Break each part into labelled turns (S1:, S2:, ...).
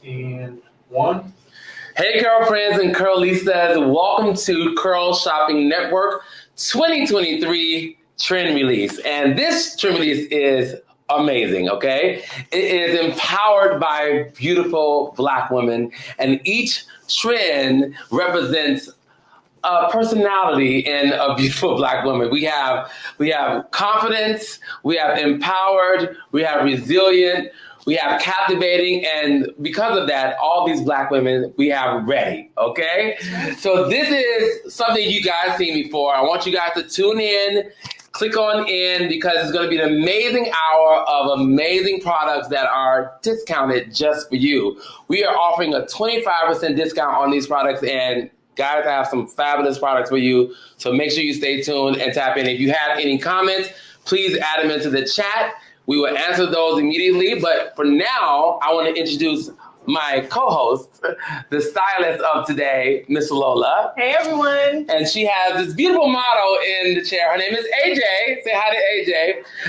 S1: And one.
S2: Hey, curl friends and curlistas. Welcome to Curl Shopping Network 2023 Trend Release. And this Trend Release is amazing, okay? It is empowered by beautiful Black women, and each trend represents a personality and a beautiful Black woman. We have confidence, we have empowered, we have resilient, we have captivating, and because of that, all these Black women, we have ready, okay? So this is something you guys seen before. I want you guys to tune in, click on in, because it's gonna be an amazing hour of amazing products that are discounted just for you. We are offering a 25% discount on these products, and guys, I have some fabulous products for you, so make sure you stay tuned and tap in. If you have any comments, please add them into the chat. We will answer those immediately, but for now, I want to introduce my co-host, the stylist of today, Miss Lola.
S3: Hey, everyone.
S2: And she has this beautiful model in the chair. Her name is AJ. Say hi to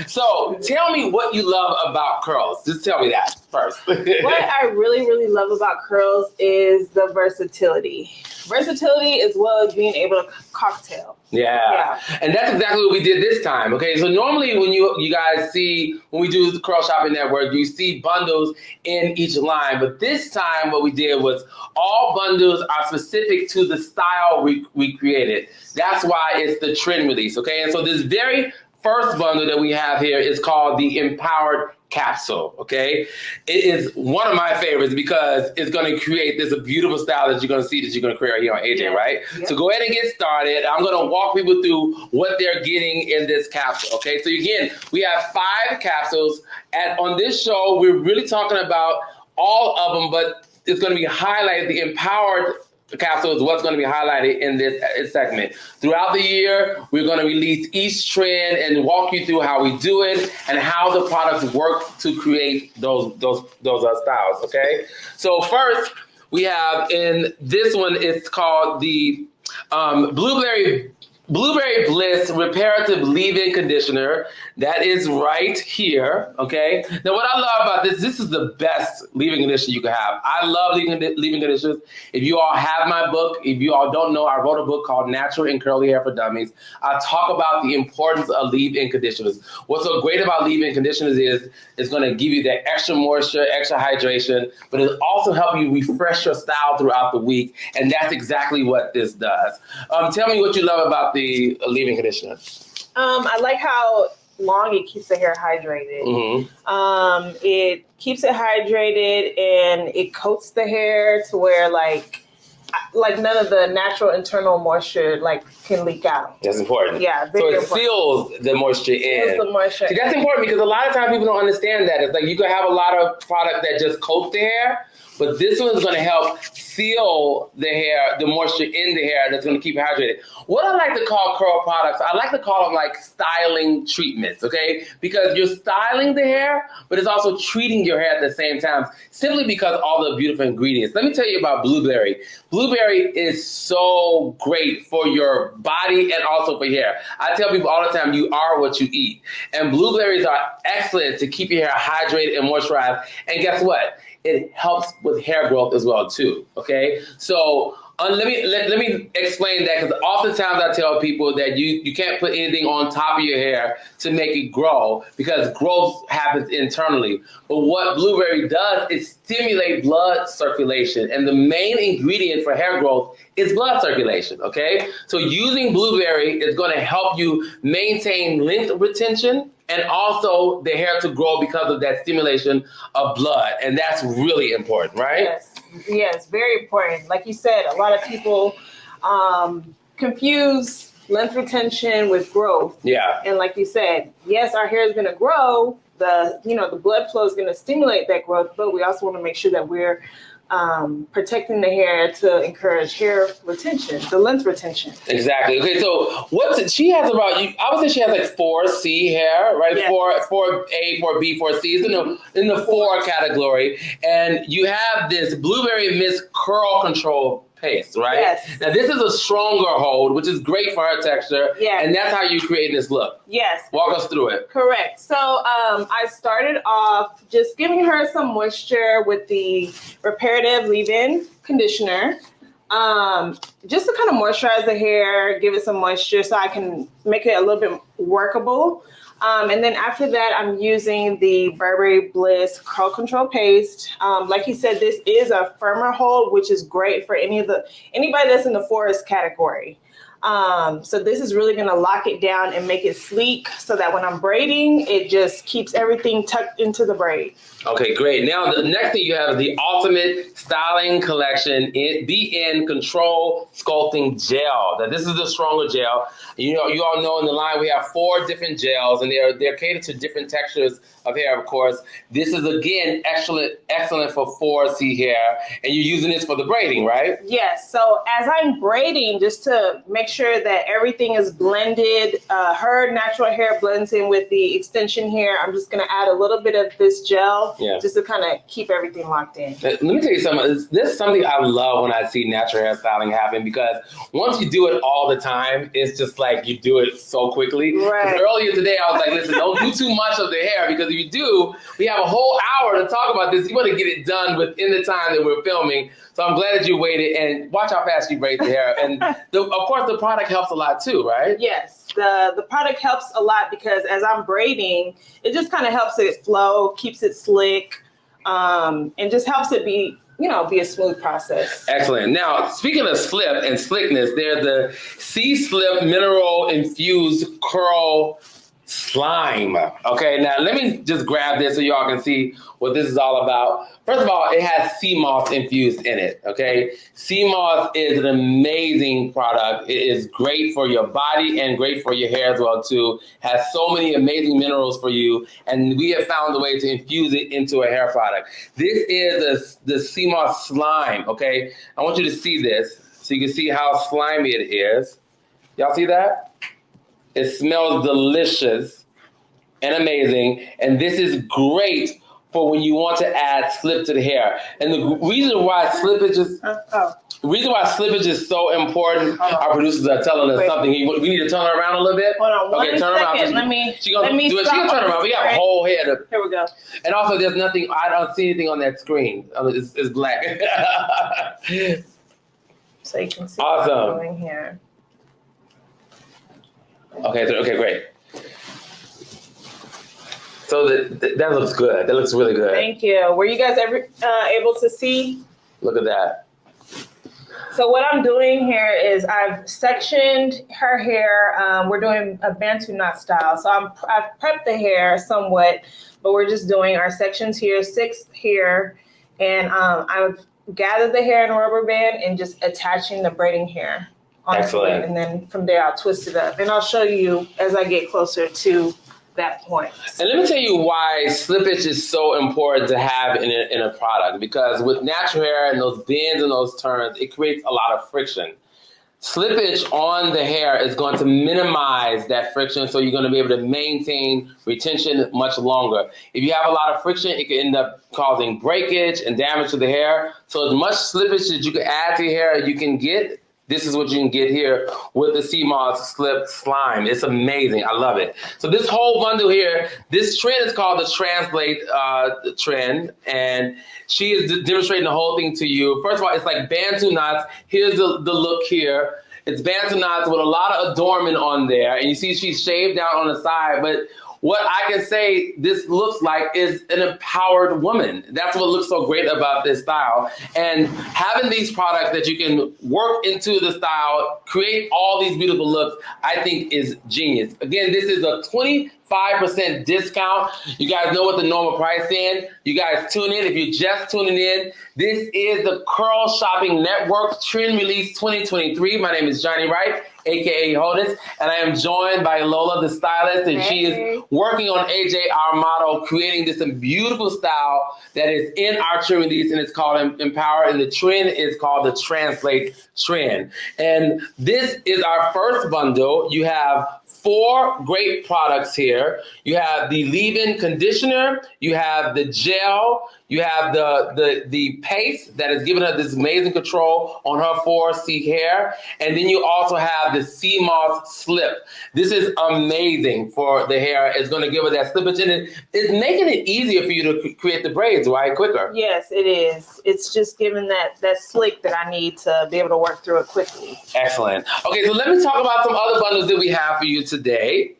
S2: AJ. So tell me what you love about curls. Just tell me that first.
S3: What I really, really love about curls is the versatility. Versatility as well as being able to cocktail.
S2: Yeah. And that's exactly what we did this time. Okay, so normally when you guys see, when we do the Curl Shopping Network, you see bundles in each line. But this time what we did was all bundles are specific to the style we created. That's why it's the trend release, okay? And so this very first bundle that we have here is called the Empowered Capsule, okay? It is one of my favorites because it's gonna create this beautiful style that you're gonna see that you're gonna create right here on AJ, right? Yep. So go ahead and get started. I'm gonna walk people through what they're getting in this capsule, okay? So again, we have 5 capsules. On this show, we're really talking about all of them, but it's gonna be highlighted, the Empowered capsule is what's going to be highlighted in this segment. Throughout the year, we're going to release each trend and walk you through how we do it and how the products work to create those styles, okay? So first, we have in this one, it's called the Blueberry Bliss Reparative Leave-In Conditioner. That is right here, okay? Now, what I love about this is the best leave-in conditioner you can have. I love leave-in conditioners. If you all have my book, if you all don't know, I wrote a book called Natural and Curly Hair for Dummies. I talk about the importance of leave-in conditioners. What's so great about leave-in conditioners is it's gonna give you that extra moisture, extra hydration, but it also help you refresh your style throughout the week, and that's exactly what this does. Tell me what you love about the leave-in conditioner.
S3: I like how long it keeps the hair hydrated. Mm-hmm. It keeps it hydrated and it coats the hair to where like none of the natural internal moisture can leak out.
S2: That's important.
S3: Yeah,
S2: so it seals the moisture in.
S3: Seals the moisture.
S2: See, that's important because a lot of times people don't understand that. It's like you can have a lot of products that just coat the hair, but this one is going to help seal the hair, the moisture in the hair that's going to keep it hydrated. What I like to call curl products, I like to call them like styling treatments, okay? Because you're styling the hair, but it's also treating your hair at the same time, simply because of all the beautiful ingredients. Let me tell you about blueberry. Blueberry is so great for your body and also for hair. I tell people all the time, you are what you eat. And blueberries are excellent to keep your hair hydrated and moisturized. And guess what? It helps with hair growth as well too, okay? So let me explain that, because oftentimes I tell people that you can't put anything on top of your hair to make it grow, because growth happens internally. But what blueberry does is stimulate blood circulation, and the main ingredient for hair growth is blood circulation, okay? So using blueberry is going to help you maintain length retention and also the hair to grow because of that stimulation of blood. And that's really important, right?
S3: Yes, very important. Like you said, a lot of people confuse length retention with growth.
S2: Yeah.
S3: And like you said, yes, our hair is going to grow. The blood flow is going to stimulate that growth, but we also want to make sure that we're protecting the hair to encourage hair retention, the length retention.
S2: Exactly. Okay, so she has about, I would say she has like 4C hair, right? Yes. 4A, 4B, 4C is in the 4 category. And you have this Blueberry Mist Curl Control paste, right?
S3: Yes.
S2: Now this is a stronger hold, which is great for her texture.
S3: Yes.
S2: And that's how you create this look.
S3: Yes.
S2: Walk us through it.
S3: Correct. So I started off just giving her some moisture with the reparative leave-in conditioner. Just to kind of moisturize the hair, give it some moisture so I can make it a little bit workable. And then after that, I'm using the Burberry Bliss Curl Control Paste. Like he said, this is a firmer hold, which is great for anybody that's in the forest category. So this is really going to lock it down and make it sleek so that when I'm braiding, it just keeps everything tucked into the braid.
S2: Okay, great. Now, the next thing you have is the Ultimate Styling Collection BN Control Sculpting Gel. Now, this is the stronger gel. You all know in the line we have 4 different gels, and they're catered to different textures of hair, of course. This is, again, excellent for 4C hair, and you're using this for the braiding, right?
S3: Yes. So as I'm braiding, just to make sure that everything is blended, her natural hair blends in with the extension hair, I'm just going to add a little bit of this gel. Yeah. Just to kind of keep everything locked in.
S2: Let me tell you something. This is something I love when I see natural hairstyling happen, because once you do it all the time, it's just like you do it so quickly.
S3: Right.
S2: Earlier today, I was like, listen, don't do too much of the hair, because if you do, we have a whole hour to talk about this. You want to get it done within the time that we're filming. So I'm glad that you waited, and watch how fast you braid the hair. And of course, the product helps a lot too, right?
S3: Yes. The product helps a lot because as I'm braiding, it just kind of helps it flow, keeps it slick, and just helps it be a smooth process.
S2: Excellent. Now, speaking of slip and slickness, there's the C-Slip Mineral Infused Curl Slime. Okay, now let me just grab this so y'all can see what this is all about. First of all, it has sea moss infused in it, okay? Sea moss is an amazing product. It is great for your body and great for your hair as well, too. Has so many amazing minerals for you, and we have found a way to infuse it into a hair product. This is the sea moss slime, okay? I want you to see this so you can see how slimy it is. Y'all see that? It smells delicious and amazing, and this is great for when you want to add slip to the hair. And the reason why slippage is so important, our producers are telling us something. We need to turn her around a little bit.
S3: Hold on,
S2: okay, turn
S3: second.
S2: around.
S3: Let me
S2: She gonna turn around. We got a whole head.
S3: Here we go.
S2: And also, there's nothing. I don't see anything on that screen. It's black.
S3: So you can see
S2: awesome.
S3: what I'm doing here.
S2: Okay, great. So that looks good. That looks really good.
S3: Thank you. Were you guys ever able to see?
S2: Look at that.
S3: So what I'm doing here is I've sectioned her hair. We're doing a Bantu knot style. So I've prepped the hair somewhat, but we're just doing our sections here, 6 here. And I've gathered the hair in a rubber band and just attaching the braiding hair.
S2: Excellent.
S3: And then from there, I'll twist it up. And I'll show you as I get closer to that point.
S2: And let me tell you why slippage is so important to have in a product. Because with natural hair and those bends and those turns, it creates a lot of friction. Slippage on the hair is going to minimize that friction, so you're going to be able to maintain retention much longer. If you have a lot of friction, it can end up causing breakage and damage to the hair. So as much slippage that you can add to your hair you can get, this is what you can get here with the sea moss slip slime. It's amazing. I love it. So this whole bundle here, this trend is called the Translate trend, and she is demonstrating the whole thing to you. First of all, it's like Bantu knots. Here's the look here. It's Bantu knots with a lot of adornment on there, and you see she's shaved down on the side, but what I can say this looks like is an empowered woman. That's what looks so great about this style. And having these products that you can work into the style, create all these beautiful looks, I think is genius. Again, this is a 25% discount. You guys know what the normal price is. You guys tune in. If you're just tuning in, this is the Curl Shopping Network Trend Release 2023. My name is Johnny Wright, aka Hodis, and I am joined by Lola, the stylist, and she is working on AJ, our model, creating this beautiful style that is in our trend release, and it's called Empower, and the trend is called the Translate trend. And this is our first bundle. You have 4 great products here. You have the leave-in conditioner, you have the gel, you have the paste that has given her this amazing control on her 4C hair, and then you also have the sea moss slip. This is amazing for the hair. It's going to give her that slippage, and it's making it easier for you to create the braids, right? Quicker.
S3: Yes, it is. It's just giving that slick that I need to be able to work through it quickly.
S2: Excellent. Okay, so let me talk about some other bundles that we have for you today.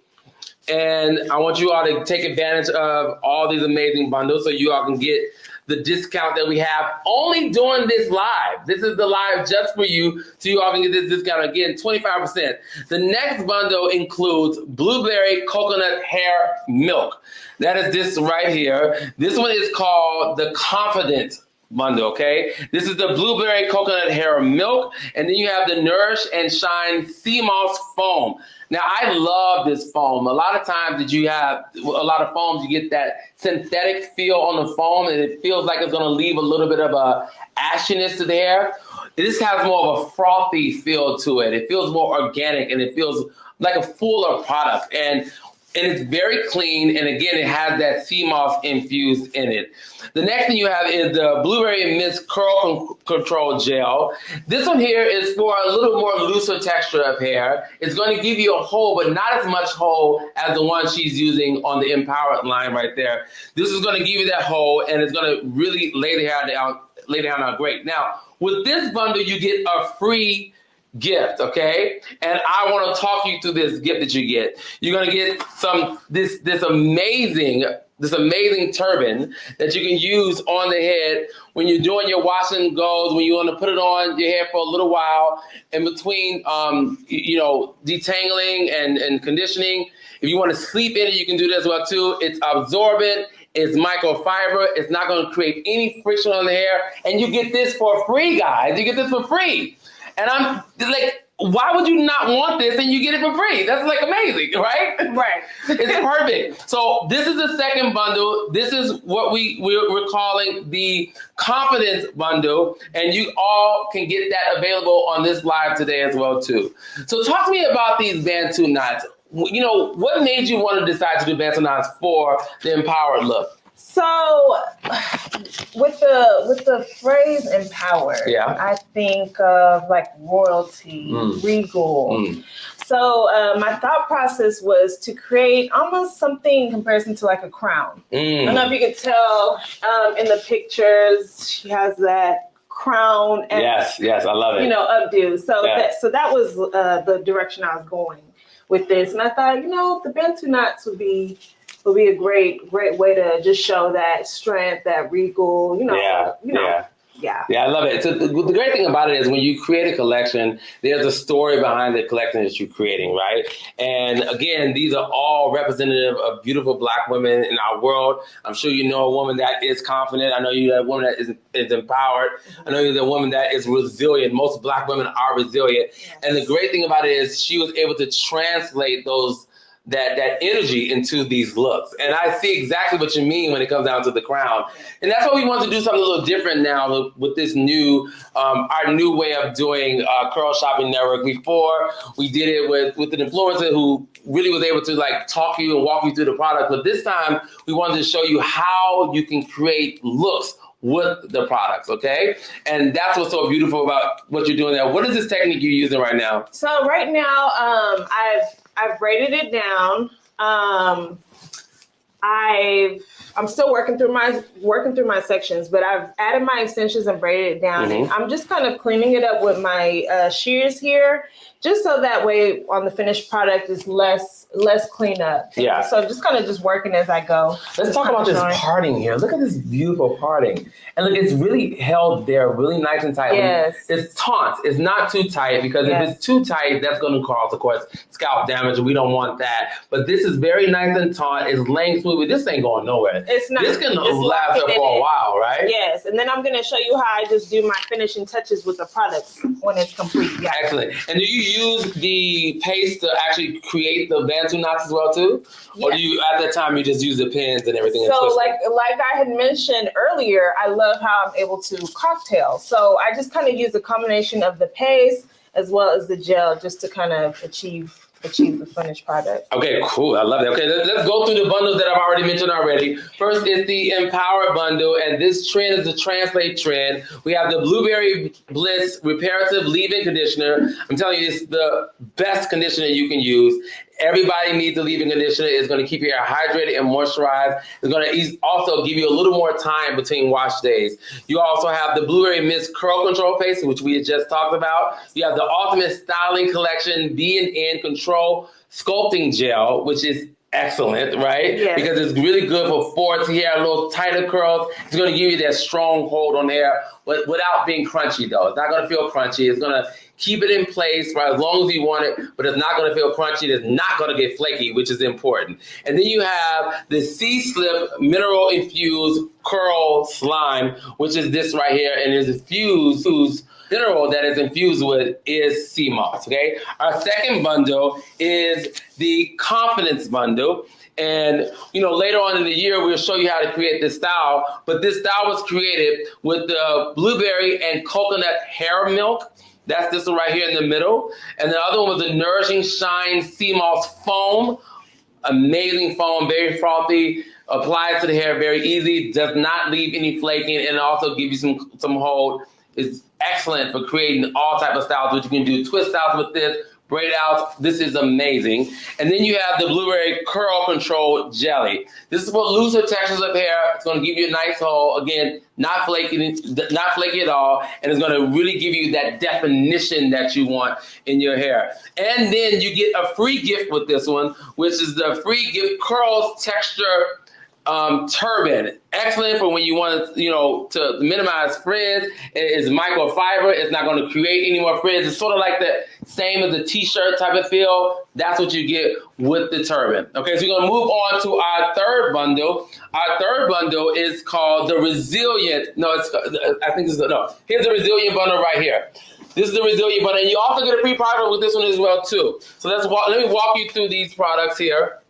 S2: And I want you all to take advantage of all these amazing bundles so you all can get the discount that we have only during this live. This is the live just for you, so you all can get this discount. Again, 25%. The next bundle includes blueberry coconut hair milk. That is this right here. This one is called the Confident bundle, okay? This is the blueberry coconut hair milk, and then you have the Nourish and Shine sea moss foam. Now, I love this foam. A lot of times that you have a lot of foams, you get that synthetic feel on the foam, and it feels like it's going to leave a little bit of a ashiness to the hair. This has more of a frothy feel to it. It feels more organic, and it feels like a fuller product. And it's very clean, and again, it has that sea moss infused in it. The next thing you have is the Blueberry Mist Curl Control Gel. This one here is for a little more looser texture of hair. It's going to give you a hold, but not as much hold as the one she's using on the Empowered line right there. This is going to give you that hold, and it's going to really lay the hair down great. Now, with this bundle, you get a free gift, okay? And I want to talk you through this gift that you get. You're going to get this amazing turban that you can use on the head when you're doing your wash and goes, when you want to put it on your hair for a little while in between, detangling and conditioning. If you want to sleep in it, you can do that as well too. It's absorbent. It's microfiber. It's not going to create any friction on the hair. And you get this for free, guys. You get this for free. And I'm like, why would you not want this and you get it for free? That's like amazing, right?
S3: Right.
S2: It's perfect. So this is the second bundle. This is what we're calling the Confidence Bundle. And you all can get that available on this live today as well, too. So talk to me about these Bantu knots. You know, what made you want to decide to do Bantu knots for the Empowered look?
S3: So with the phrase empowered,
S2: yeah.
S3: I think of like royalty, regal. So my thought process was to create almost something in comparison to like a crown. I don't know if you could tell in the pictures, she has that crown. And,
S2: yes, I love it.
S3: Updo. So that was the direction I was going with this. And I thought, the Bantu knots would be a great way to just show that strength, that regal, Yeah, I love it. So the great thing about it is when you create a collection, there's a story behind the collection that you're creating, right? And again, these are all representative of beautiful Black women in our world. I'm sure you know a woman that is confident. I know you know a woman that is empowered. I know you're a woman that is resilient. Most Black women are resilient. Yes. And the great thing about it is she was able to translate that energy into these looks. And I see exactly what you mean when it comes down to the crown. And that's why we want to do something a little different now with this new, our new way of doing Curl Shopping Network. Before, we did it with an influencer who really was able to like talk you and walk you through the product. But this time, we wanted to show you how you can create looks with the products, okay? And that's what's so beautiful about what you're doing there. What is this technique you're using right now? So right now, I've braided it down. I'm still working through my sections, but I've added my extensions and braided it down. And I'm just kind of cleaning it up with my shears here, just so that way on the finished product is less cleanup.
S2: Yeah.
S3: So just kind of just working as I go.
S2: Let's talk about this parting here. Look at this beautiful parting. And look, it's really held there really nice and tight.
S3: Yes.
S2: It's taut. It's not too tight because if it's too tight, that's going to cause, of course, scalp damage. And we don't want that. But this is very nice and taut. It's laying smoothly. This ain't going nowhere.
S3: It's not.
S2: This can last for a while, right?
S3: Yes. And then I'm going to show you how I just do my finishing touches with the products when it's complete. Yeah.
S2: Excellent. And do you use the paste to actually create the Bantu knots as well too? Yes. Or do you, at that time, you just use the pins and everything?
S3: So like I had mentioned earlier, I love how I'm able to cocktail. So I just kind of use a combination of the paste as well as the gel just to kind of achieve achieve the finished product.
S2: Okay, cool. I love that. Okay, let's go through the bundles that I've already mentioned already. First is the Empower bundle, and this trend is the Translate trend. We have the Blueberry Bliss Reparative Leave-In Conditioner. I'm telling you, it's the best conditioner you can use. Everybody needs a leave-in conditioner. It's going to keep your hair hydrated and moisturized. It's going to also give you a little more time between wash days. You also have the Blueberry Mist Curl Control Paste, which we had just talked about. You have the Ultimate Styling Collection B&N Control Sculpting Gel, which is excellent, right?
S3: Yes.
S2: Because it's really good for sports hair, a little tighter curls. It's going to give you that strong hold on hair, but without being crunchy, though. It's not going to feel crunchy. It's going to keep it in place for as long as you want it, but it's not going to feel crunchy. It's not going to get flaky, which is important. And then you have the C-Slip Mineral Infused Curl Slime, which is this right here, and it's infused mineral that is infused with is sea moss, okay? Our second bundle is the Confidence bundle. And, later on in the year, we'll show you how to create this style. But this style was created with the blueberry and coconut hair milk. That's this one right here in the middle. And the other one was the Nourishing Shine Sea Moss Foam. Amazing foam, very frothy. Applies to the hair very easy. Does not leave any flaking, and also give you some hold. It's excellent for creating all type of styles, which you can do twist styles with this, braid outs. This is amazing. And then you have the Blueberry Curl Control Jelly. This is for looser textures of hair. It's going to give you a nice hold. Again, not flaky at all. And it's going to really give you that definition that you want in your hair. And then you get a free gift with this one, which is the free gift Curls Texture turban. Excellent for when you want to minimize frizz. It is microfiber. It's not going to create any more frizz. It's sort of like the same as a t-shirt type of feel. That's what you get with the turban. Okay, so we're going to move on to our third bundle. Our third bundle is called the Resilient. Here's the Resilient bundle right here. This is the Resilient bundle, and you also get a free product with this one as well too. So let me walk you through these products here.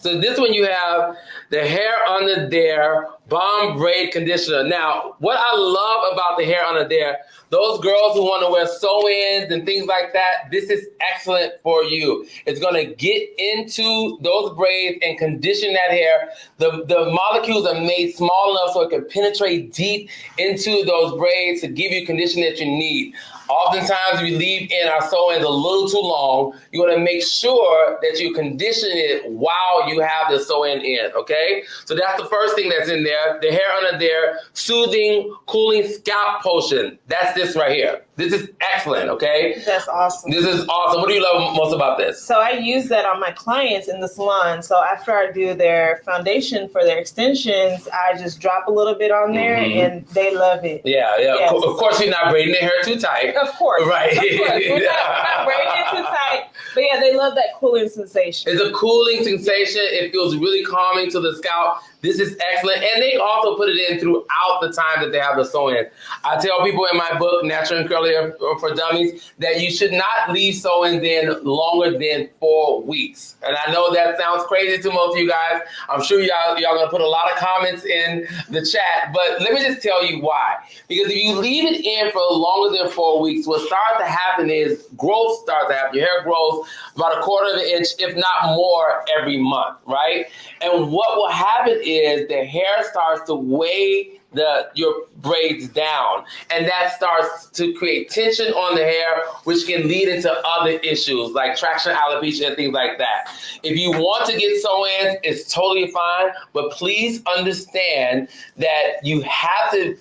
S2: So this one you have the Hair Under There Bomb Braid Conditioner. Now, what I love about the Hair Under There, those girls who want to wear sew-ins and things like that, this is excellent for you. It's going to get into those braids and condition that hair. The molecules are made small enough so it can penetrate deep into those braids to give you condition that you need. Oftentimes we leave in our sew-ins a little too long. You want to make sure that you condition it while you have the sew-in in, okay? So that's the first thing that's in there. The Hair Under There Soothing Cooling Scalp Potion. That's this right here. This is excellent, okay?
S3: That's awesome.
S2: This is awesome. What do you love most about this?
S3: So I use that on my clients in the salon. So after I do their foundation for their extensions, I just drop a little bit on there and they love it.
S2: Yeah.
S3: Yes.
S2: Of course, you're not braiding their hair too tight.
S3: Of course.
S2: Right.
S3: Of course. We're not braiding it too tight. But yeah, they love that cooling sensation.
S2: It's a cooling sensation. It feels really calming to the scalp. This is excellent. And they also put it in throughout the time that they have the sew-in. I tell people in my book, Natural and Curly Hair for Dummies, that you should not leave sew-ins in longer than 4 weeks. And I know that sounds crazy to most of you guys. I'm sure y'all going to put a lot of comments in the chat. But let me just tell you why. Because if you leave it in for longer than 4 weeks, what starts to happen is growth starts to happen. Your hair grows about 1/4 of an inch, if not more, every month, right? And what will happen is the hair starts to weigh your braids down, and that starts to create tension on the hair, which can lead into other issues like traction alopecia and things like that. If you want to get sew-ins, it's totally fine, but please understand that you have to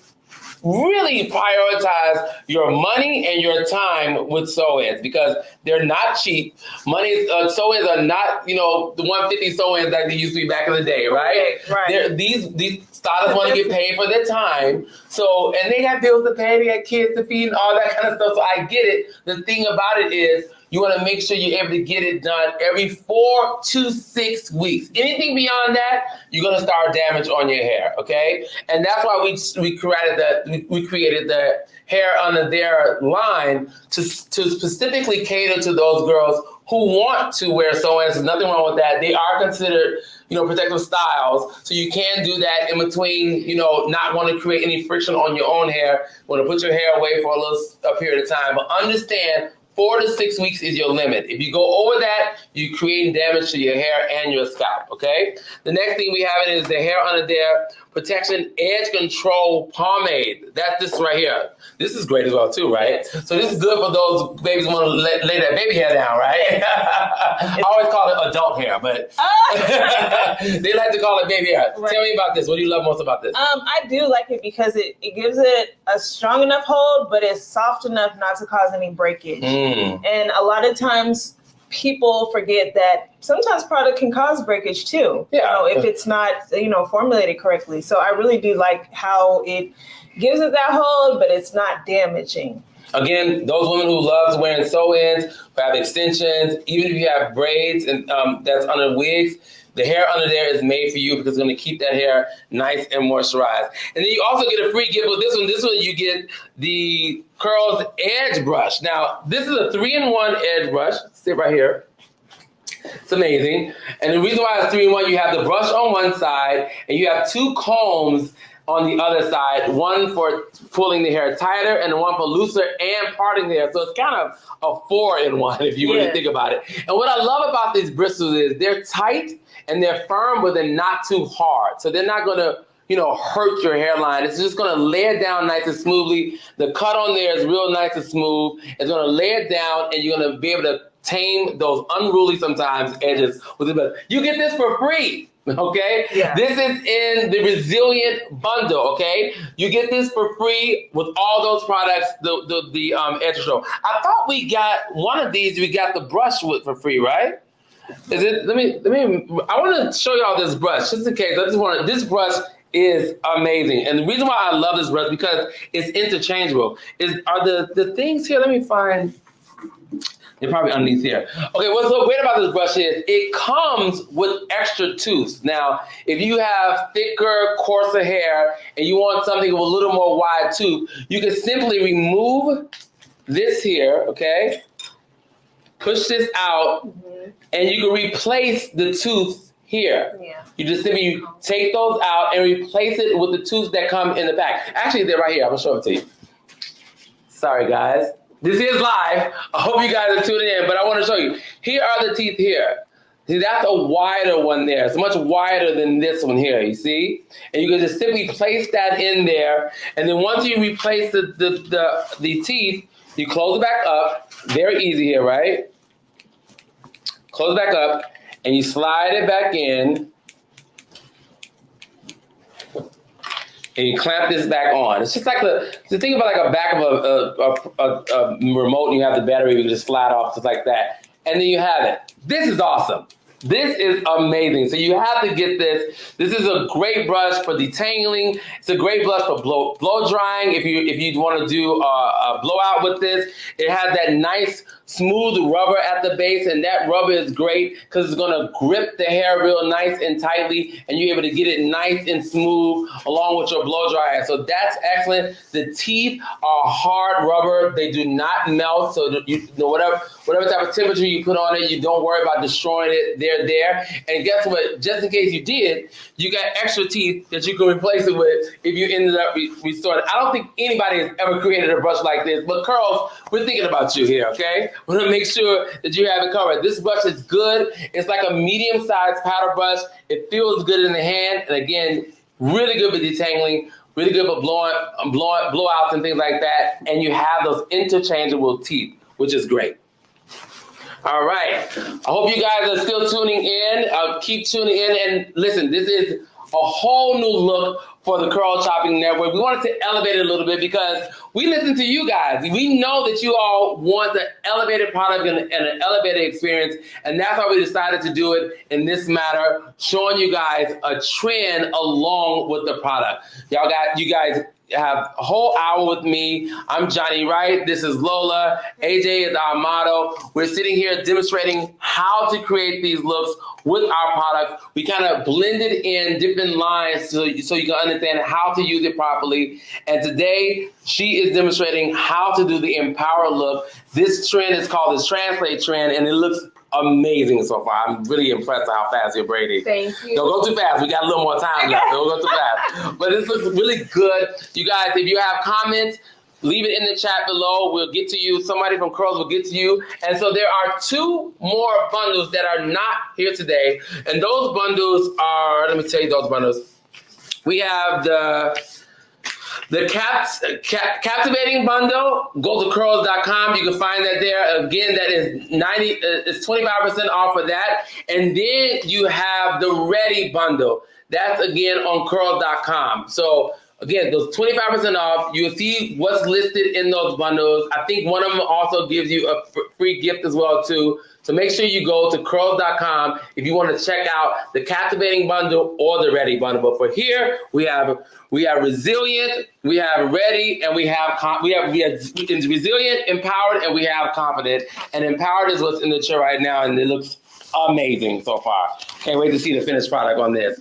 S2: really prioritize your money and your time with sew-ins because they're not cheap. Sew-ins are not, the 150 sew-ins like they used to be back in the day, right? Right. These stylists want to get paid for their time. So, and they got bills to pay, they got kids to feed and all that kind of stuff. So I get it. The thing about it is you want to make sure you're able to get it done every 4 to 6 weeks. Anything beyond that, you're going to start damage on your hair, okay? And that's why we created the Hair Under There line to specifically cater to those girls who want to wear sew-ins. There's nothing wrong with that. They are considered, protective styles. So you can do that in between, not want to create any friction on your own hair. Want to put your hair away for a period of time. But understand 4 to 6 weeks is your limit. If you go over that, you create damage to your hair and your scalp, okay? The next thing we have is the hair under there protection edge control pomade. That's this right here. This is great as well too, right?
S3: Yes.
S2: So this is good for those babies who want to lay that baby hair down, right? I always call it adult hair, but they like to call it baby hair. Right. Tell me about this. What do you love most about this?
S3: I do like it because it gives it a strong enough hold, but it's soft enough not to cause any breakage. And a lot of times people forget that sometimes product can cause breakage too. Yeah. If it's not, formulated correctly. So I really do like how it gives it that hold, but it's not damaging.
S2: Again, those women who love wearing sew-ins, who have extensions, even if you have braids and that's under wigs, the hair under there is made for you because it's going to keep that hair nice and moisturized. And then you also get a free gift with this one. This one you get the Curls Edge Brush. Now, this is a 3-in-1 edge brush. Sit right here. It's amazing. And the reason why it's 3-in-1, you have the brush on one side and you have 2 combs on the other side, one for pulling the hair tighter and one for looser and parting the hair. So it's kind of a 4-in-1 if you really think about it. And what I love about these bristles is they're tight and they're firm, but they're not too hard. So they're not going to, hurt your hairline. It's just going to lay it down nice and smoothly. The cut on there is real nice and smooth. It's going to lay it down and you're going to be able to tame those unruly sometimes edges with it. But you get this for free. Okay? Yeah. This is in the Resilient Bundle, okay? You get this for free with all those products, the edge control. I thought we got one of these, we got the brush with for free, right? Is it? Let me, I want to show y'all this brush, just in case. This brush is amazing. And the reason why I love this brush because it's interchangeable. Are the things here, let me find. They're probably underneath here. Okay, what's so great about this brush is it comes with extra tooths. Now, if you have thicker, coarser hair and you want something with a little more wide tooth, you can simply remove this here, okay? Push this out, and you can replace the tooth here. Yeah. You just simply take those out and replace it with the tooths that come in the back. Actually, they're right here. I'm going to show it to you. Sorry, guys. This is live. I hope you guys are tuning in, but I want to show you. Here are the teeth here. See, that's a wider one there. It's much wider than this one here, you see? And you can just simply place that in there. And then once you replace the teeth, you close it back up. Very easy here, right? Close it back up, and you slide it back in. And you clamp this back on. It's just like think about like a back of a remote and you have the battery, you can just slide off just like that. And then you have it. This is awesome. This is amazing. So you have to get this. This is a great brush for detangling. It's a great brush for blow drying. If you want to do a blowout with this, it has that nice smooth rubber at the base, and that rubber is great because it's going to grip the hair real nice and tightly, and you're able to get it nice and smooth along with your blow dryer. So that's excellent. The teeth are hard rubber. They do not melt. So whatever type of temperature you put on it, you don't worry about destroying it. They're there. And guess what? Just in case you did, you got extra teeth that you can replace it with if you ended up restoring it. I don't think anybody has ever created a brush like this, but Curls, we're thinking about you here, okay? We want to make sure that you have it covered. This brush is good. It's like a medium-sized powder brush. It feels good in the hand. And again, really good for detangling, really good for blowouts and things like that. And you have those interchangeable teeth, which is great. All right. I hope you guys are still tuning in. Keep tuning in. And listen, this is a whole new look for the Curl Chopping Network. We wanted to elevate it a little bit because we listen to you guys. We know that you all want the elevated product and an elevated experience, and that's why we decided to do it in this matter, showing you guys a trend along with the product. You guys have a whole hour with me. I'm Johnny Wright. This is Lola. AJ is our model. We're sitting here demonstrating how to create these looks with our products. We kind of blended in different lines so you can understand how to use it properly. And today, she is demonstrating how to do the Empower look. This trend is called the Translate trend, and it looks amazing so far. I'm really impressed at how fast you're braiding. Thank you. Don't go too fast. We got a little more time left. Don't go too fast. But this looks really good. You guys, if you have comments, leave it in the chat below. We'll get to you. Somebody from Curls will get to you. And so there are 2 more bundles that are not here today. And those bundles are, let me tell you those bundles. We have the captivating bundle. Go to curls.com. You can find that there. Again, that is it's 25% off of that. And then you have the ready bundle. That's again on curls.com. So again, those 25% off. You'll see what's listed in those bundles. I think one of them also gives you a free gift as well too. So make sure you go to curls.com if you want to check out the captivating bundle or the ready bundle. But for here, we have resilient, we have ready, and we have resilient, empowered, and we have confident. And empowered is what's in the chair right now, and it looks amazing so far. Can't wait to see the finished product on this.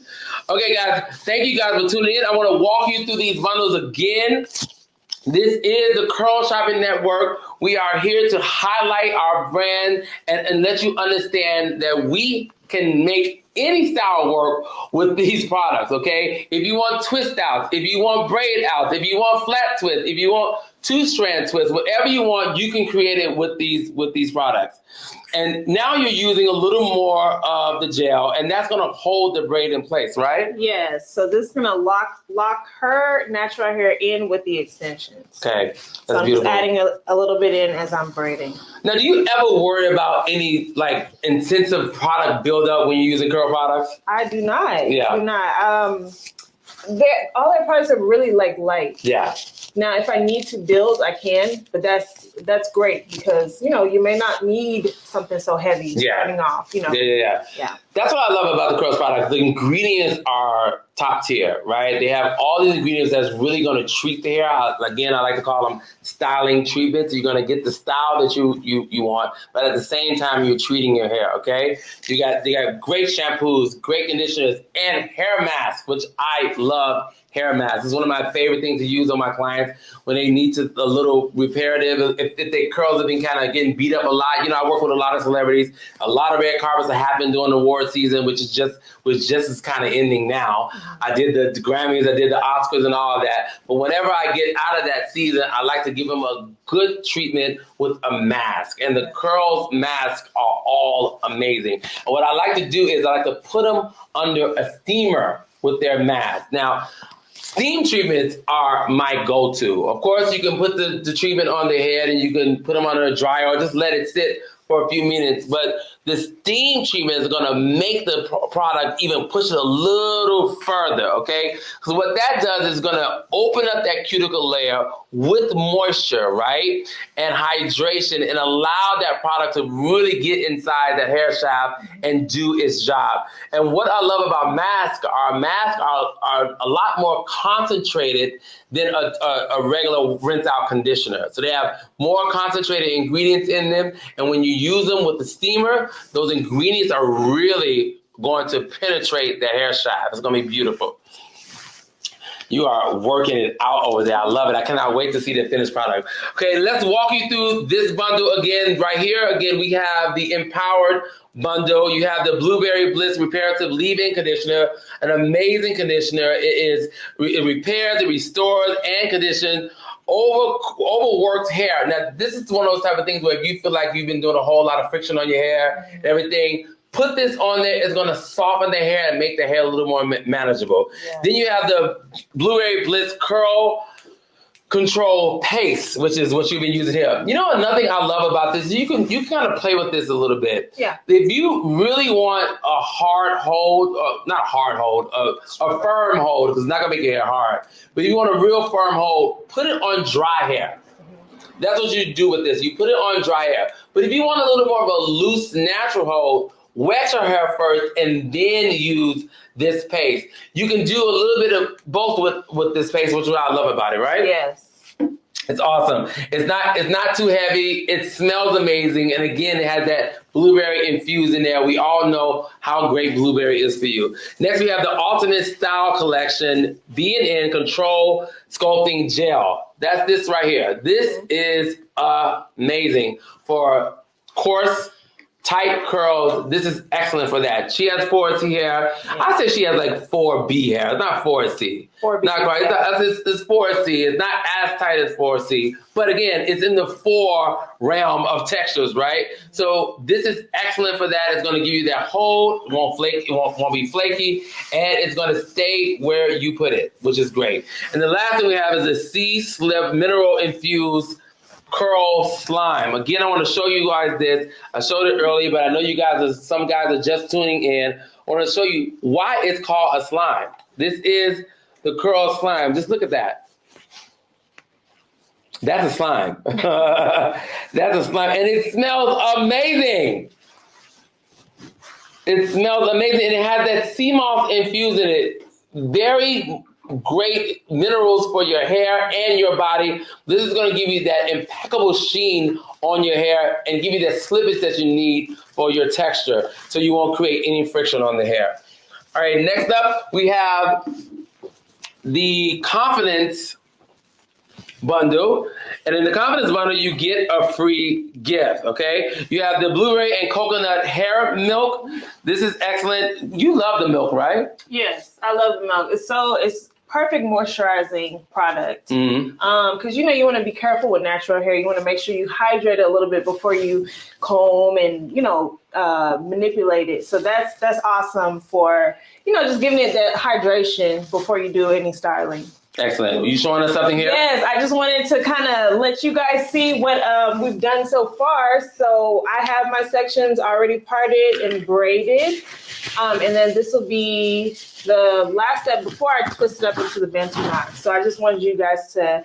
S2: Okay, guys, thank you guys for tuning in. I want to walk you through these bundles again. This is the Curl Shopping Network. We are here to highlight our brand and let you understand that we can make any style work with these products, okay? If you want twist outs, if you want braid outs, if you want flat twists, if you want 2-strand twists, whatever you want, you can create it with these products. And now you're using a little more of the gel, and that's going to hold the braid in place, right?
S3: Yes. So this is going to lock her natural hair in with the extensions.
S2: Okay, that's
S3: so I'm
S2: beautiful.
S3: just adding a little bit in as I'm braiding.
S2: Now, do you ever worry about any like intensive product buildup when you're using curl products?
S3: I do not.
S2: Yeah.
S3: I do not. All their products are really light.
S2: Yeah.
S3: Now, if I need to build, I can, but that's great because, you may not need something so heavy starting off,
S2: Yeah. That's what I love about the Curls products. The ingredients are top tier, right? They have all these ingredients that's really going to treat the hair. Again, I like to call them styling treatments. You're going to get the style that you want, but at the same time, you're treating your hair, okay? They got great shampoos, great conditioners, and hair masks, which I love. Hair masks. It's one of my favorite things to use on my clients when they need a little reparative. If their curls have been kind of getting beat up a lot. I work with a lot of celebrities. A lot of red carpets have happened during the award season, which just is kind of ending now. I did the Grammys, I did the Oscars and all of that. But whenever I get out of that season, I like to give them a good treatment with a mask. And the curls masks are all amazing. And what I like to do is I like to put them under a steamer with their mask. Now, steam treatments are my go-to. Of course, you can put the treatment on the head and you can put them under a dryer or just let it sit for a few minutes. But the steam treatment is going to make the product even push it a little further, okay? Because what that does is going to open up that cuticle layer with moisture, right? And hydration and allow that product to really get inside that hair shaft and do its job. And what I love about masks are a lot more concentrated than a regular rinse out conditioner. So they have more concentrated ingredients in them. And when you use them with the steamer, those ingredients are really going to penetrate the hair shaft. It's going to be beautiful. You are working it out over there. I love it. I cannot wait to see the finished product. Okay, let's walk you through this bundle again. Right here, again, we have the Empowered bundle. You have the Blueberry Bliss Reparative Leave-In Conditioner, an amazing conditioner. It repairs, it restores, and conditions overworked hair. Now, this is one of those type of things where if you feel like you've been doing a whole lot of friction on your hair and everything, put this on there. It's going to soften the hair and make the hair a little more manageable. Yeah. Then you have the Blueberry Bliss Curl Control Paste, which is what you've been using here. Another thing I love about this, you can kind of play with this a little bit. Yeah. If you really want a hard hold, not a hard hold, a firm hold, because it's not going to make your hair hard, but if you want a real firm hold, put it on dry hair. That's what you do with this. You put it on dry hair. But if you want a little more of a loose, natural hold, wet your hair first and then use this paste. You can do a little bit of both with this paste, which is what I love about it, right? Yes. It's awesome. It's not too heavy. It smells amazing. And again, it has that blueberry infused in there. We all know how great blueberry is for you. Next, we have the Ultimate Style Collection B&N Control Sculpting Gel. That's this right here. This is amazing for coarse tight curls, this is excellent for that. She has 4C hair. Yeah. I say she has like 4B hair. It's not 4C. 4B. Not quite. It's 4C. It's not as tight as 4C. But again, it's in the 4 realm of textures, right? So this is excellent for that. It's going to give you that hold. It won't flake. It won't be flaky. And it's going to stay where you put it, which is great. And the last thing we have is the C-Slip Mineral Infused Curl Slime. Again, I want to show you guys this. I showed it earlier, but I know some guys are just tuning in. I want to show you why it's called a slime. This is the curl slime. Just look at that. That's a slime. That's a slime. And it smells amazing. It smells amazing. And it has that sea moss infused in it. Very great minerals for your hair and your body. This is going to give you that impeccable sheen on your hair and give you that slippage that you need for your texture so you won't create any friction on the hair. All right, next up we have the Confidence bundle. And in the Confidence bundle, you get a free gift, okay? You have the blueberry and coconut hair milk. This is excellent. You love the milk, right?
S3: Yes, I love the milk. It's perfect moisturizing product. Because you want to be careful with natural hair. You want to make sure you hydrate it a little bit before you comb and manipulate it. So that's awesome for just giving it that hydration before you do any styling.
S2: Excellent. Are you showing us something here?
S3: Yes, I just wanted to kind of let you guys see what we've done so far. So I have my sections already parted and braided. And then this will be the last step before I twist it up into the Bantu knot. So I just wanted you guys to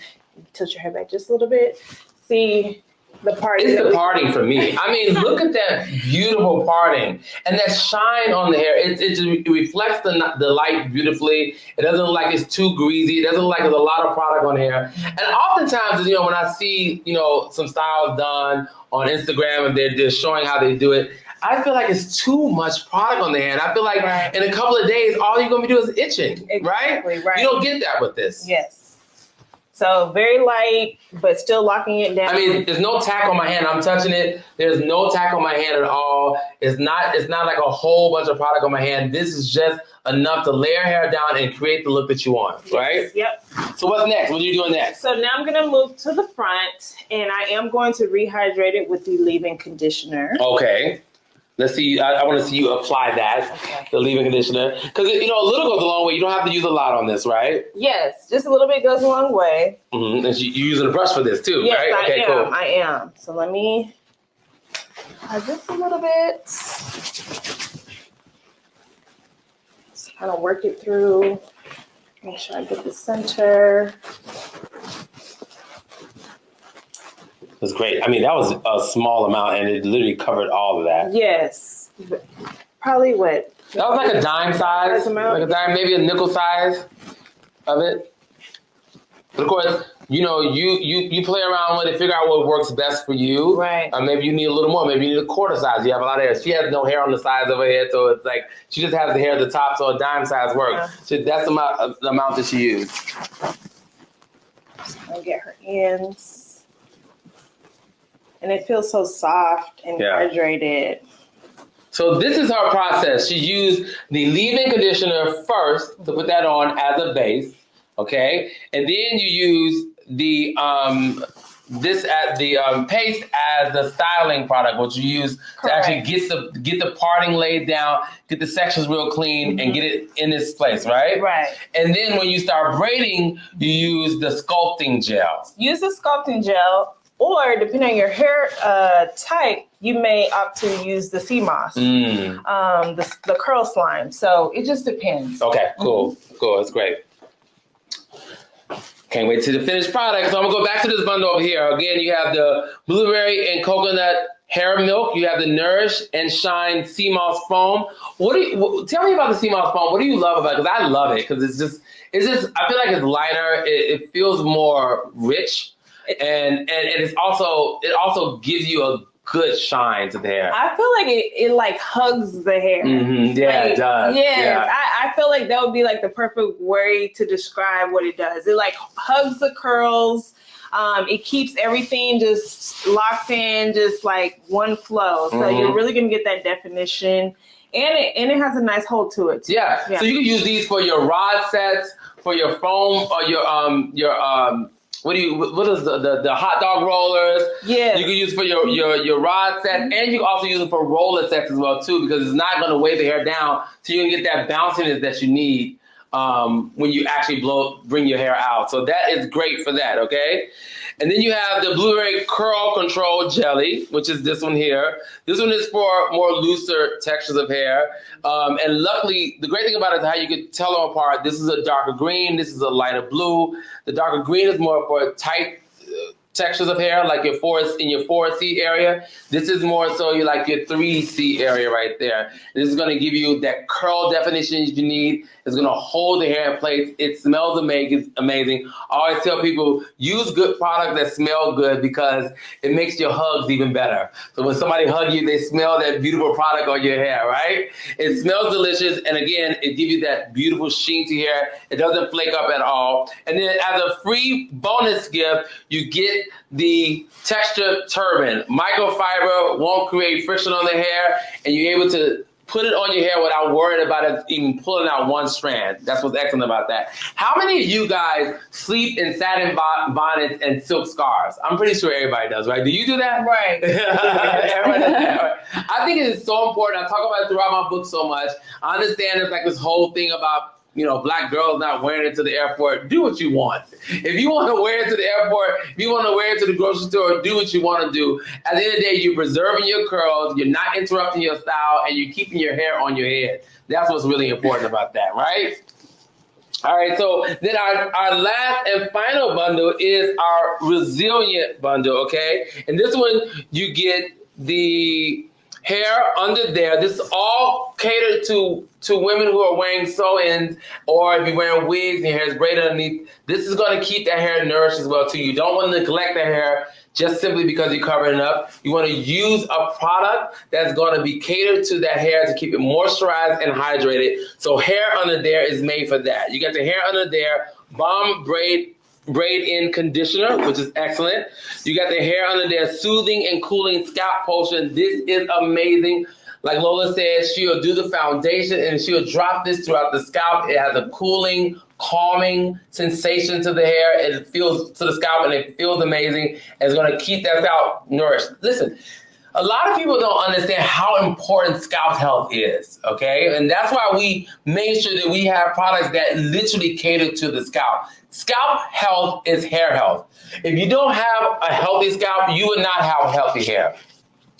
S3: tilt your hair back just a little bit. See the parting.
S2: It's the parting for me. I mean, look at that beautiful parting and that shine on the hair. It reflects the light beautifully. It doesn't look like it's too greasy. It doesn't look like there's a lot of product on hair. And oftentimes, when I see, some styles done on Instagram and they're just showing how they do it, I feel like it's too much product on the hair. And I feel like in a couple of days, all you're going to be doing is itching, right? You don't get that with this.
S3: Yes. So very light, but still locking it down.
S2: I mean, there's no tack on my hand. I'm touching it. There's no tack on my hand at all. It's not like a whole bunch of product on my hand. This is just enough to lay your hair down and create the look that you want, right?
S3: Yep.
S2: So what's next? What are you doing next?
S3: So now I'm going to move to the front, and I am going to rehydrate it with the leave-in conditioner.
S2: Okay. Let's see. I want to see you apply that, the leave-in conditioner. Because, a little goes a long way. You don't have to use a lot on this, right?
S3: Yes, just a little bit goes a long way.
S2: Mm-hmm. And you're using a brush for this, too,
S3: yes,
S2: right?
S3: I am. So let me add this a little bit. Just kind of work it through. Make sure I get the center.
S2: It was great. I mean, that was a small amount, and it literally covered all of that.
S3: Yes. Probably what?
S2: That was like a dime size. Like a dime, maybe a nickel size of it. But of course, you play around with it, figure out what works best for you.
S3: Right.
S2: Maybe you need a little more. Maybe you need a quarter size. You have a lot of hair. She has no hair on the sides of her head, so it's like she just has the hair at the top, so a dime size works. Yeah. So that's the amount that she used.
S3: Just gonna get her ends. And it feels so soft and hydrated.
S2: So this is her process. She used the leave-in conditioner first to put that on as a base, okay? And then you use the paste as the styling product, which you use to actually get the parting laid down, get the sections real clean, and get it in its place, right?
S3: Right.
S2: And then when you start braiding, you use the sculpting gel.
S3: Use the sculpting gel. Or depending on your hair type, you may opt to use the sea moss, the curl slime. So it just depends.
S2: Okay, cool. Cool, that's great. Can't wait to the finished product. So I'm gonna go back to this bundle over here. Again, you have the blueberry and coconut hair milk. You have the Nourish and Shine sea moss foam. Tell me about the sea moss foam. What do you love about it? Because I love it because it's just. I feel like it's lighter. It feels more rich. And it also gives you a good shine to the hair.
S3: I feel like it like hugs the hair.
S2: Mm-hmm. Yeah, it does.
S3: Yes,
S2: yeah.
S3: I feel like that would be like the perfect way to describe what it does. It like hugs the curls. It keeps everything just locked in, just like one flow. So you're really gonna get that definition, and it has a nice hold to it too.
S2: Yeah. So you can use these for your rod sets, for your foam, or your what is the hot dog rollers?
S3: Yeah.
S2: You can use for your rod set, and you can also use it for roller sets as well too, because it's not going to weigh the hair down, so you can get that bounciness that you need when you actually bring your hair out. So that is great for that. Okay. And then you have the Blueberry Curl Control Jelly, which is this one here. This one is for more looser textures of hair. And luckily, the great thing about it is how you can tell them apart. This is a darker green. This is a lighter blue. The darker green is more for tight textures of hair, like in your 4C area. This is more so you like your 3C area right there. This is going to give you that curl definition you need. It's going to hold the hair in place. It smells amazing. I always tell people, use good products that smell good because it makes your hugs even better. So when somebody hugs you, they smell that beautiful product on your hair, right? It smells delicious. And again, it gives you that beautiful sheen to hair. It doesn't flake up at all. And then as a free bonus gift, you get the texture turban. Microfiber won't create friction on the hair, and you're able to put it on your hair without worrying about it even pulling out one strand. That's what's excellent about that. How many of you guys sleep in satin bonnets and silk scarves? I'm pretty sure everybody does, right? Do you do that?
S3: Right.
S2: I think it is so important. I talk about it throughout my book so much. I understand it's like this whole thing about black girls not wearing it to the airport. Do what you want. If you want to wear it to the airport, if you want to wear it to the grocery store, do what you want to do. At the end of the day, you're preserving your curls, you're not interrupting your style, and you're keeping your hair on your head. That's what's really important about that, right? All right, so then our last and final bundle is our resilient bundle, okay? And this one, you get the hair under there. This is all catered to women who are wearing sew-ins, or if you're wearing wigs and your hair is braided underneath. This is going to keep that hair nourished as well too. You don't want to neglect the hair just simply because you're covering it up. You want to use a product that's going to be catered to that hair to keep it moisturized and hydrated. So hair under there is made for that. You got the hair under there, balm braid-in conditioner, which is excellent. You got the hair under there, soothing and cooling scalp potion. This is amazing. Like Lola said, she'll do the foundation and she'll drop this throughout the scalp. It has a cooling, calming sensation to the hair. It feels to the scalp and it feels amazing. It's going to keep that scalp nourished. Listen, a lot of people don't understand how important scalp health is, okay? And that's why we made sure that we have products that literally cater to the scalp. Scalp health is hair health. If you don't have a healthy scalp, you will not have healthy hair.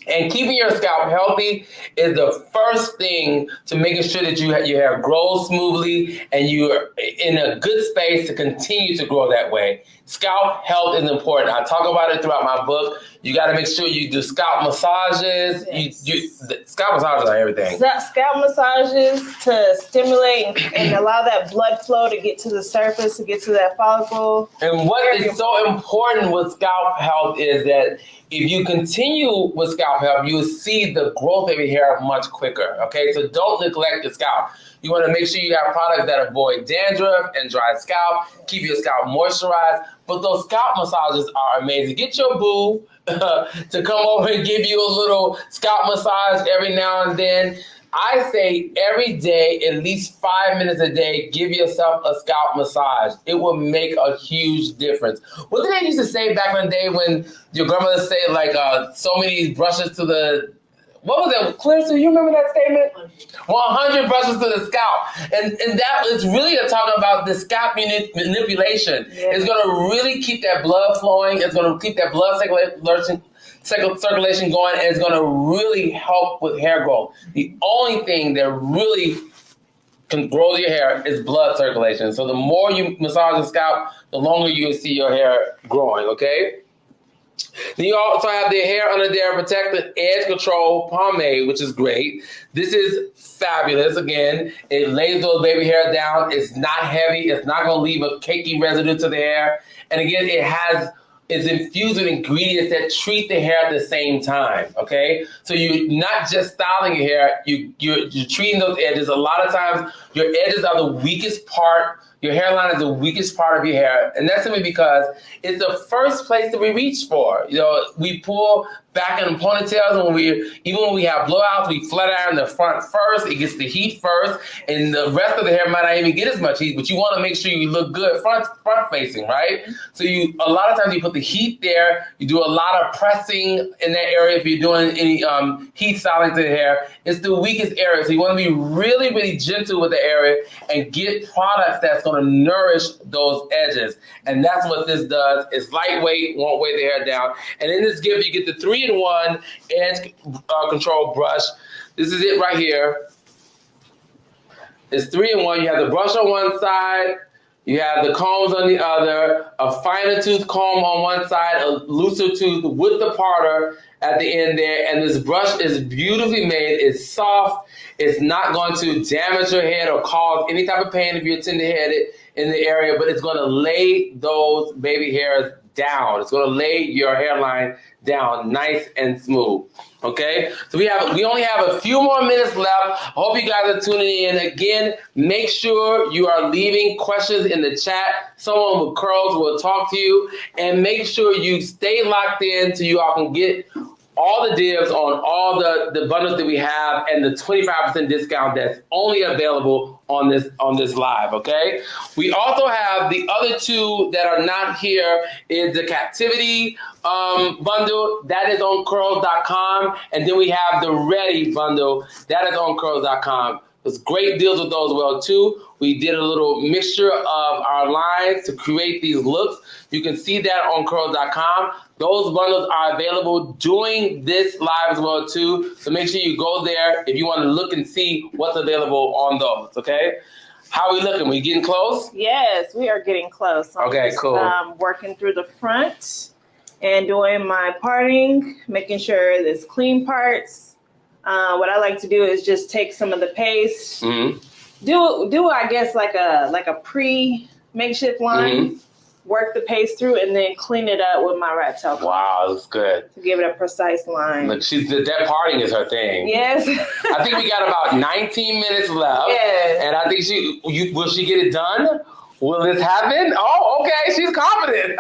S2: And keeping your scalp healthy is the first thing to making sure that your hair grows smoothly and you're in a good space to continue to grow that way. Scalp health is important. I talk about it throughout my book. You got to make sure you do scalp massages. Yes. Scalp massages are everything.
S3: Scalp massages to stimulate and allow that blood flow to get to the surface, to get to that follicle.
S2: And what is so important with scalp health is that if you continue with scalp health, you'll see the growth of your hair much quicker, okay? So don't neglect your scalp. You want to make sure you have products that avoid dandruff and dry scalp, keep your scalp moisturized. But those scalp massages are amazing. Get your boo to come over and give you a little scalp massage every now and then. I say every day, at least 5 minutes a day, give yourself a scalp massage. It will make a huge difference. What did they used to say back in the day when your grandmother said, like, so many brushes to the... What was that? Clarissa, you remember that statement? 100 brushes to the scalp. And that is really talking about the scalp manipulation. Yeah. It's going to really keep that blood flowing. It's going to keep that blood circulation going, and it's going to really help with hair growth. The only thing that really can grow your hair is blood circulation. So the more you massage the scalp, the longer you'll see your hair growing, okay? Then you also have the hair under there protected edge control pomade, which is great. This is fabulous. Again, it lays those baby hair down. It's not heavy. It's not going to leave a cakey residue to the hair. And again, it's infused with ingredients that treat the hair at the same time, okay? So you're not just styling your hair, you're treating those edges. A lot of times, your edges are the weakest part Your hairline is the weakest part of your hair, and that's simply because it's the first place that we reach for. You know, we pull back in ponytails even when we have blowouts, we flat iron the front first. It gets the heat first, and the rest of the hair might not even get as much heat. But you want to make sure you look good front facing, right? So a lot of times you put the heat there. You do a lot of pressing in that area if you're doing any heat styling to the hair. It's the weakest area, so you want to be really, really gentle with the area and get products that's going to nourish those edges. And that's what this does. It's lightweight, won't weigh the hair down. And in this gift, you get the 3-in-1 edge control brush. This is it right here. It's 3-in-1. You have the brush on one side. You have the combs on the other, a finer tooth comb on one side, a looser tooth with the parter at the end there. And this brush is beautifully made. It's soft. It's not going to damage your head or cause any type of pain if you're tender-headed in the area, but it's going to lay those baby hairs down. It's going to lay your hairline down nice and smooth. Okay, so we only have a few more minutes left. I hope you guys are tuning in. Again, make sure you are leaving questions in the chat. Someone with curls will talk to you, and make sure you stay locked in so you all can get all the dibs on all the bundles that we have and the 25% discount that's only available on this live, okay? We also have the other two that are not here is the Captivity bundle. That is on curls.com. And then we have the Ready bundle. That is on curls.com. There's great deals with those as well, too. We did a little mixture of our lines to create these looks. You can see that on curls.com. Those bundles are available during this live as well, too. So make sure you go there if you want to look and see what's available on those, okay? How are we looking? We getting close?
S3: Yes, we are getting close.
S2: Okay, cool.
S3: Working through the front and doing my parting, making sure there's clean parts. What I like to do is just take some of the paste, do I guess like a makeshift line, work the paste through, and then clean it up with my rat tail.
S2: Wow, that's good.
S3: To give it a precise line.
S2: Look, that parting is her thing.
S3: Yes.
S2: I think we got about 19 minutes left.
S3: Yes.
S2: And I think will she get it done? Will this happen? Oh, okay. She's confident.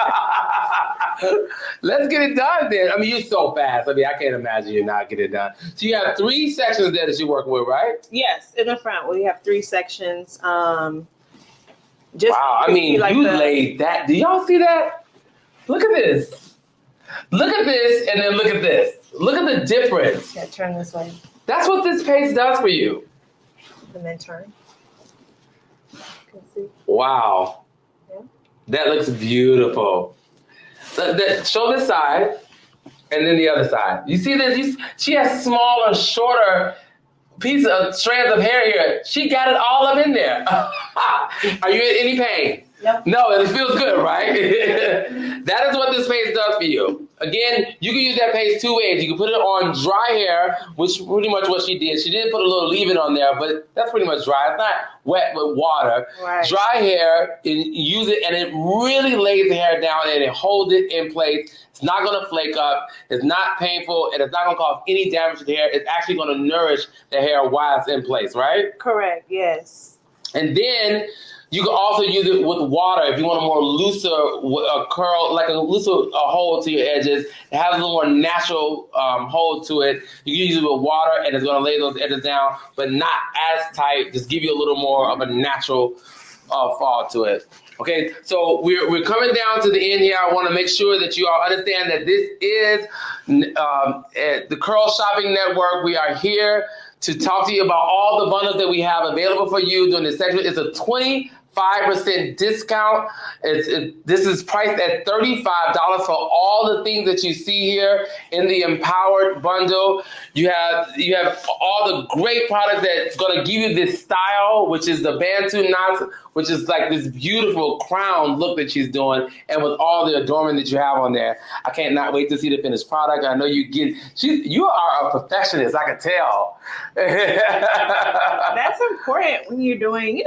S2: Let's get it done then. I mean, you're so fast. I mean, I can't imagine you not get it done. So you have 3 sections there that you're working with, right?
S3: Yes, in the front. We have 3 sections.
S2: Wow, I mean, like you laid that. Do y'all see that? Look at this. Look at this, and then look at this. Look at the difference.
S3: Yeah, turn this way.
S2: That's what this paste does for you.
S3: And then turn. You can see.
S2: Wow.
S3: Yeah.
S2: That looks beautiful. Show this side, and then the other side. You see this? She has smaller, shorter strands of hair here. She got it all up in there. Are you in any pain? No, it feels good, right? That is what this paste does for you. Again, you can use that paste 2 ways. You can put it on dry hair, which pretty much what she did. She did put a little leave-in on there, but that's pretty much dry. It's not wet with water.
S3: Right.
S2: Dry hair, and use it, and it really lays the hair down and it holds it in place. It's not going to flake up. It's not painful, and it's not going to cause any damage to the hair. It's actually going to nourish the hair while it's in place, right?
S3: Correct, yes.
S2: And then you can also use it with water if you want a more looser curl, like a looser hold to your edges. It has a little more natural hold to it. You can use it with water, and it's going to lay those edges down, but not as tight. Just give you a little more of a natural fall to it. Okay, so we're coming down to the end here. I want to make sure that you all understand that this is the Curl Shopping Network. We are here to talk to you about all the bundles that we have available for you during this section. It's a 25% discount. This is priced at $35 for all the things that you see here in the Empowered bundle. You have all the great products that's going to give you this style, which is the Bantu knots, which is like this beautiful crown look that she's doing, and with all the adornment that you have on there. I can't not wait to see the finished product. I know you are a perfectionist, I can tell.
S3: That's important when you're doing,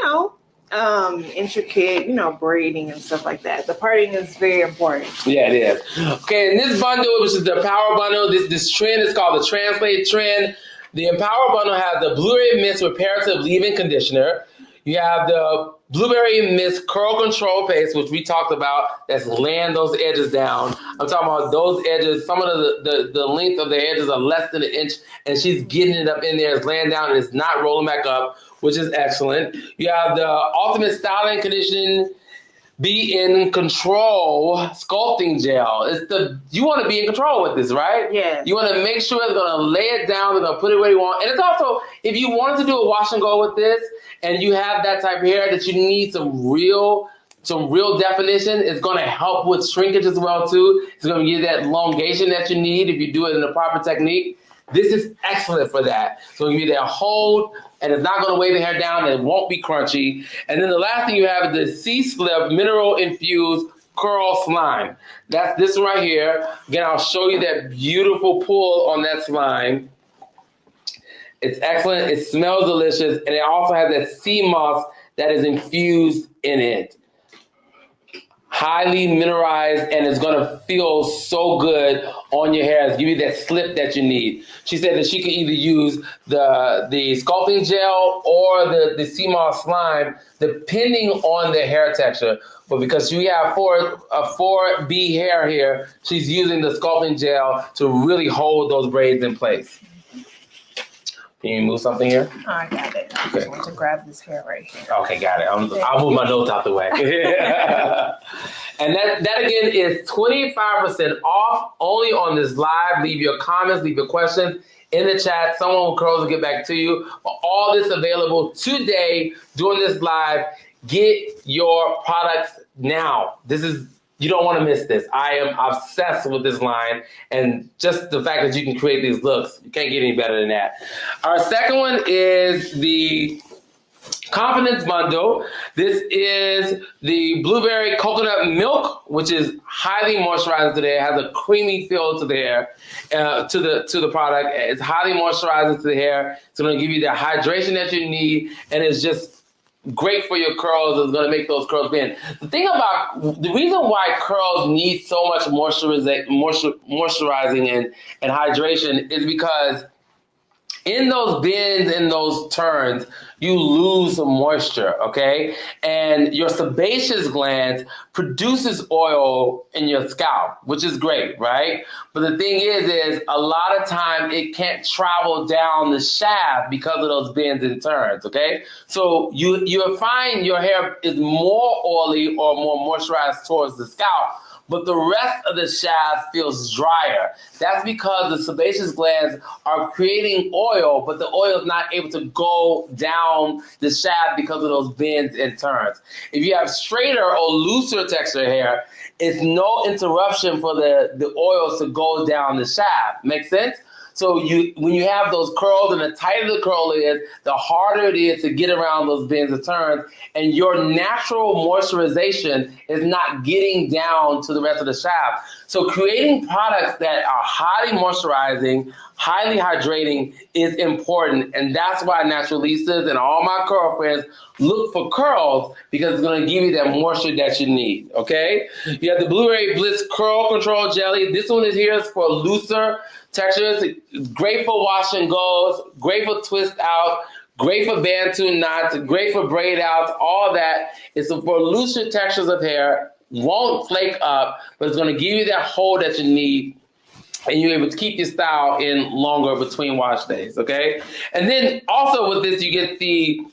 S3: intricate, braiding and stuff like that. The parting is very important.
S2: Yeah, it is. Okay, in this bundle, which is the Power Bundle, this trend is called the Translate Trend. The Empower Bundle has the Blu-ray Mist Reparative Leave-In Conditioner. You have the Blueberry Mist Curl Control Paste, which we talked about, that's laying those edges down. I'm talking about those edges. Some of the length of the edges are less than an inch, and she's getting it up in there. It's laying down, and it's not rolling back up, which is excellent. You have the Ultimate Styling Condition Be in Control Sculpting Gel. You want to be in control with this, right?
S3: Yeah.
S2: You want to make sure it's going to lay it down, they're going to put it where you want. And it's also, if you wanted to do a wash and go with this, and you have that type of hair that you need some real definition, it's going to help with shrinkage as well too. It's going to give you that elongation that you need if you do it in the proper technique. This is excellent for that. So it'll give you that hold, and it's not going to weigh the hair down, and it won't be crunchy. And then the last thing you have is the C-Slip Mineral Infused Curl Slime. That's this one right here. Again, I'll show you that beautiful pull on that slime. It's excellent. It smells delicious, and it also has that sea moss that is infused in it. Highly mineralized, and it's going to feel so good on your hair. It's give you that slip that you need. She said that she can either use the sculpting gel or the sea moss slime, depending on the hair texture. But because you have 4B hair here, she's using the sculpting gel to really hold those braids in place. Can you move something here?
S3: Oh, I got it. I just want to grab this hair right here.
S2: Okay, got it. I'll move my notes out the way. And that again is 25% off only on this live. Leave your comments, leave your questions in the chat. Someone with curls will get back to you. All this available today during this live. Get your products now. You don't want to miss this. I am obsessed with this line, and just the fact that you can create these looks, you can't get any better than that. Our second one is the Confidence Bundle. This is the Blueberry Coconut Milk, which is highly moisturizing to the hair. It has a creamy feel to the hair, to the product. It's highly moisturizing to the hair. It's going to give you the hydration that you need, and it's just great for your curls. Is going to make those curls bend. The reason why curls need so much moisturizing and hydration is because in those bends, in those turns, you lose some moisture, okay? And your sebaceous glands produces oil in your scalp, which is great, right? But the thing is a lot of time it can't travel down the shaft because of those bends and turns, okay? So you'll find your hair is more oily or more moisturized towards the scalp, but the rest of the shaft feels drier. That's because the sebaceous glands are creating oil, but the oil is not able to go down the shaft because of those bends and turns. If you have straighter or looser texture hair, it's no interruption for the oils to go down the shaft. Make sense? So when you have those curls, and the tighter the curl is, the harder it is to get around those bends and turns, and your natural moisturization is not getting down to the rest of the shaft. So creating products that are highly moisturizing, highly hydrating is important, and that's why Naturalistas and all my curl friends look for curls, because it's going to give you that moisture that you need, okay? You have the Blueberry Bliss Curl Control Jelly. This one is here for looser textures. Great for wash and goes, great for twist out, great for bantu knots, great for braid outs. All that is for looser textures of hair. Won't flake up, but it's going to give you that hold that you need, and you're able to keep your style in longer between wash days, okay? And then also with this, you get the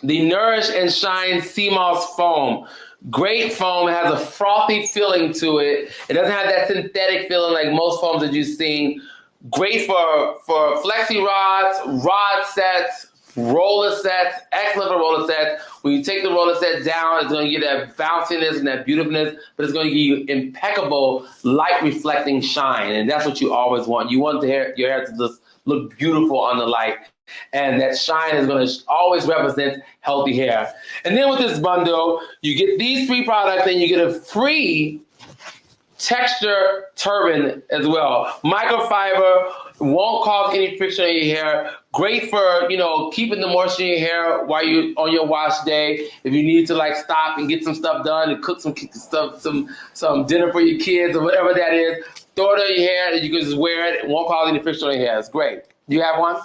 S2: the Nourish and Shine Sea Moss Foam. Great foam. It has a frothy feeling to it. It doesn't have that synthetic feeling like most foams that you've seen. Great for flexi rods, rod sets, roller sets. Excellent for roller sets. When you take the roller set down, it's going to give that bounciness and that beautifulness, but it's going to give you impeccable light reflecting shine, and that's what you always want. You want your hair to just look beautiful on the light. And that shine is going to always represent healthy hair. And then with this bundle, you get these 3 products, and you get a free texture turban as well. Microfiber, won't cause any friction on your hair. Great for, keeping the moisture in your hair while you're on your wash day. If you need to stop and get some stuff done and cook some dinner for your kids or whatever that is, throw it on your hair and you can just wear it. It won't cause any friction on your hair. It's great. Do you have one?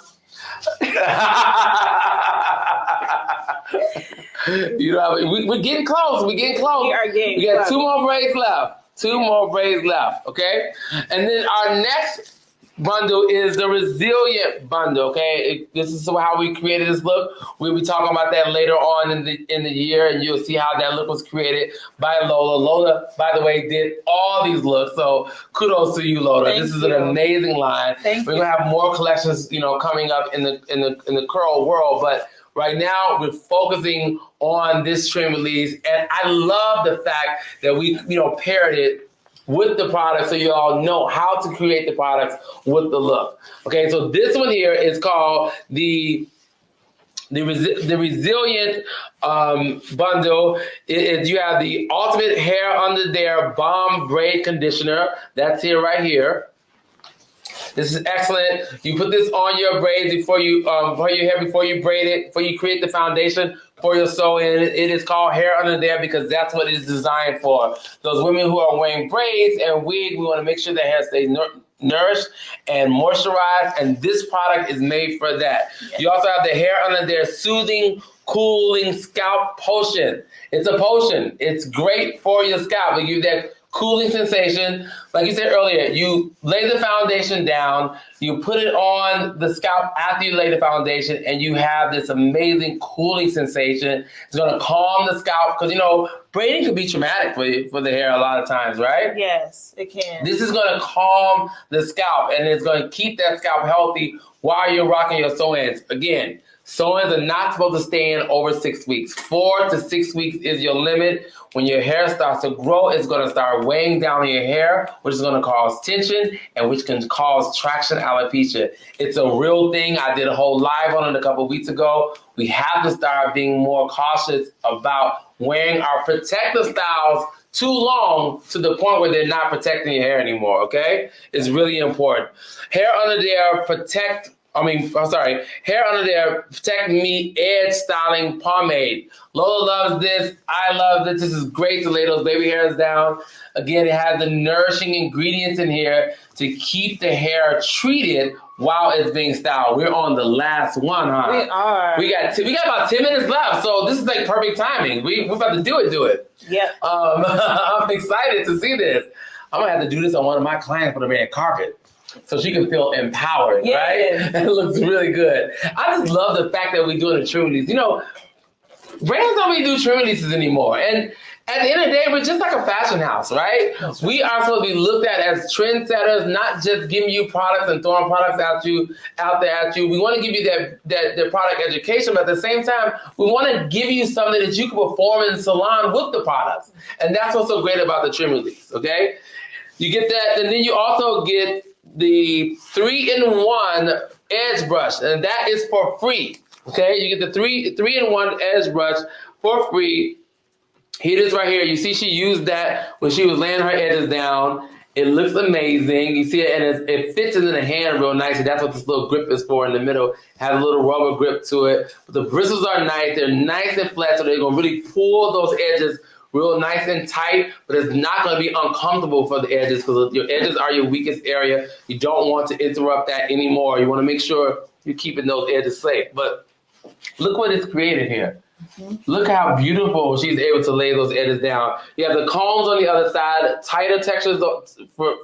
S2: You know, we're getting close. We're getting close.
S3: We are getting
S2: We got
S3: close.
S2: two more braids left. Two more braids left. Okay, and then our next bundle is the resilient bundle. Okay, this is how we created this look. We'll be talking about that later on in the year, and you'll see how that look was created by Lola. Lola, by the way, did all these looks, so kudos to you, Lola.
S3: Thank
S2: this is
S3: you.
S2: an amazing line.
S3: Thank
S2: We're
S3: you.
S2: gonna have more collections, coming up in the curl world, but right now we're focusing on this trim release, and I love the fact that we paired it with the product, so you all know how to create the products with the look. Okay, so this one here is called the resilient bundle. You have the ultimate hair under there balm braid conditioner. That's here right here. This is excellent. You put this on your braids before you braid it, before you create the foundation for your sew-in. It is called hair under there because that's what it is designed for. Those women who are wearing braids and wig, we want to make sure their hair stays nourished and moisturized, and this product is made for that. Yes. You also have the hair under there soothing, cooling scalp potion. It's a potion. It's great for your scalp. It gives you that cooling sensation. Like you said earlier, you lay the foundation down, you put it on the scalp after you lay the foundation, and you have this amazing cooling sensation. It's going to calm the scalp because, braiding can be traumatic for the hair a lot of times, right?
S3: Yes, it can.
S2: This is going to calm the scalp, and it's going to keep that scalp healthy while you're rocking your sew-ins. Again, sew-ins are not supposed to stay in over 6 weeks. 4 to 6 weeks is your limit. When your hair starts to grow, it's going to start weighing down on your hair, which is going to cause tension and which can cause traction alopecia. It's a real thing. I did a whole live on it a couple weeks ago. We have to start being more cautious about wearing our protective styles too long to the point where they're not protecting your hair anymore, okay? It's really important. Hair under there, hair under there, Protect Me Edge Styling Pomade. Lola loves this. I love this. This is great to lay those baby hairs down. Again, it has the nourishing ingredients in here to keep the hair treated while it's being styled. We're on the last one, huh?
S3: We are.
S2: We got about 10 minutes left, so this is like perfect timing. We're about to do it.
S3: Yep.
S2: I'm excited to see this. I'm going to have to do this on one of my clients for the red carpet, so she can feel empowered,
S3: yes.
S2: Right? It looks really good. I just love the fact that we're doing a trim release. Brands don't really do trim releases anymore. And at the end of the day, we're just like a fashion house, right? We are supposed to be looked at as trendsetters, not just giving you products and throwing products out there at you. We want to give you that product education, but at the same time, we want to give you something that you can perform in the salon with the products. And that's what's so great about the trim release, okay? You get that, and then you also get the 3-in-1 edge brush, and that is for free. Okay, you get the 3-in-1 edge brush for free. Here it is right here. You see she used that when she was laying her edges down. It looks amazing. You see it, and it fits in the hand real nicely. That's what this little grip is for in the middle. It has a little rubber grip to it. But the bristles are nice. They're nice and flat, so they're going to really pull those edges real nice and tight, but it's not going to be uncomfortable for the edges because your edges are your weakest area. You don't want to interrupt that anymore. You want to make sure you're keeping those edges safe. But look what it's created here. Mm-hmm. Look how beautiful she's able to lay those edges down. You have the combs on the other side, tighter textures for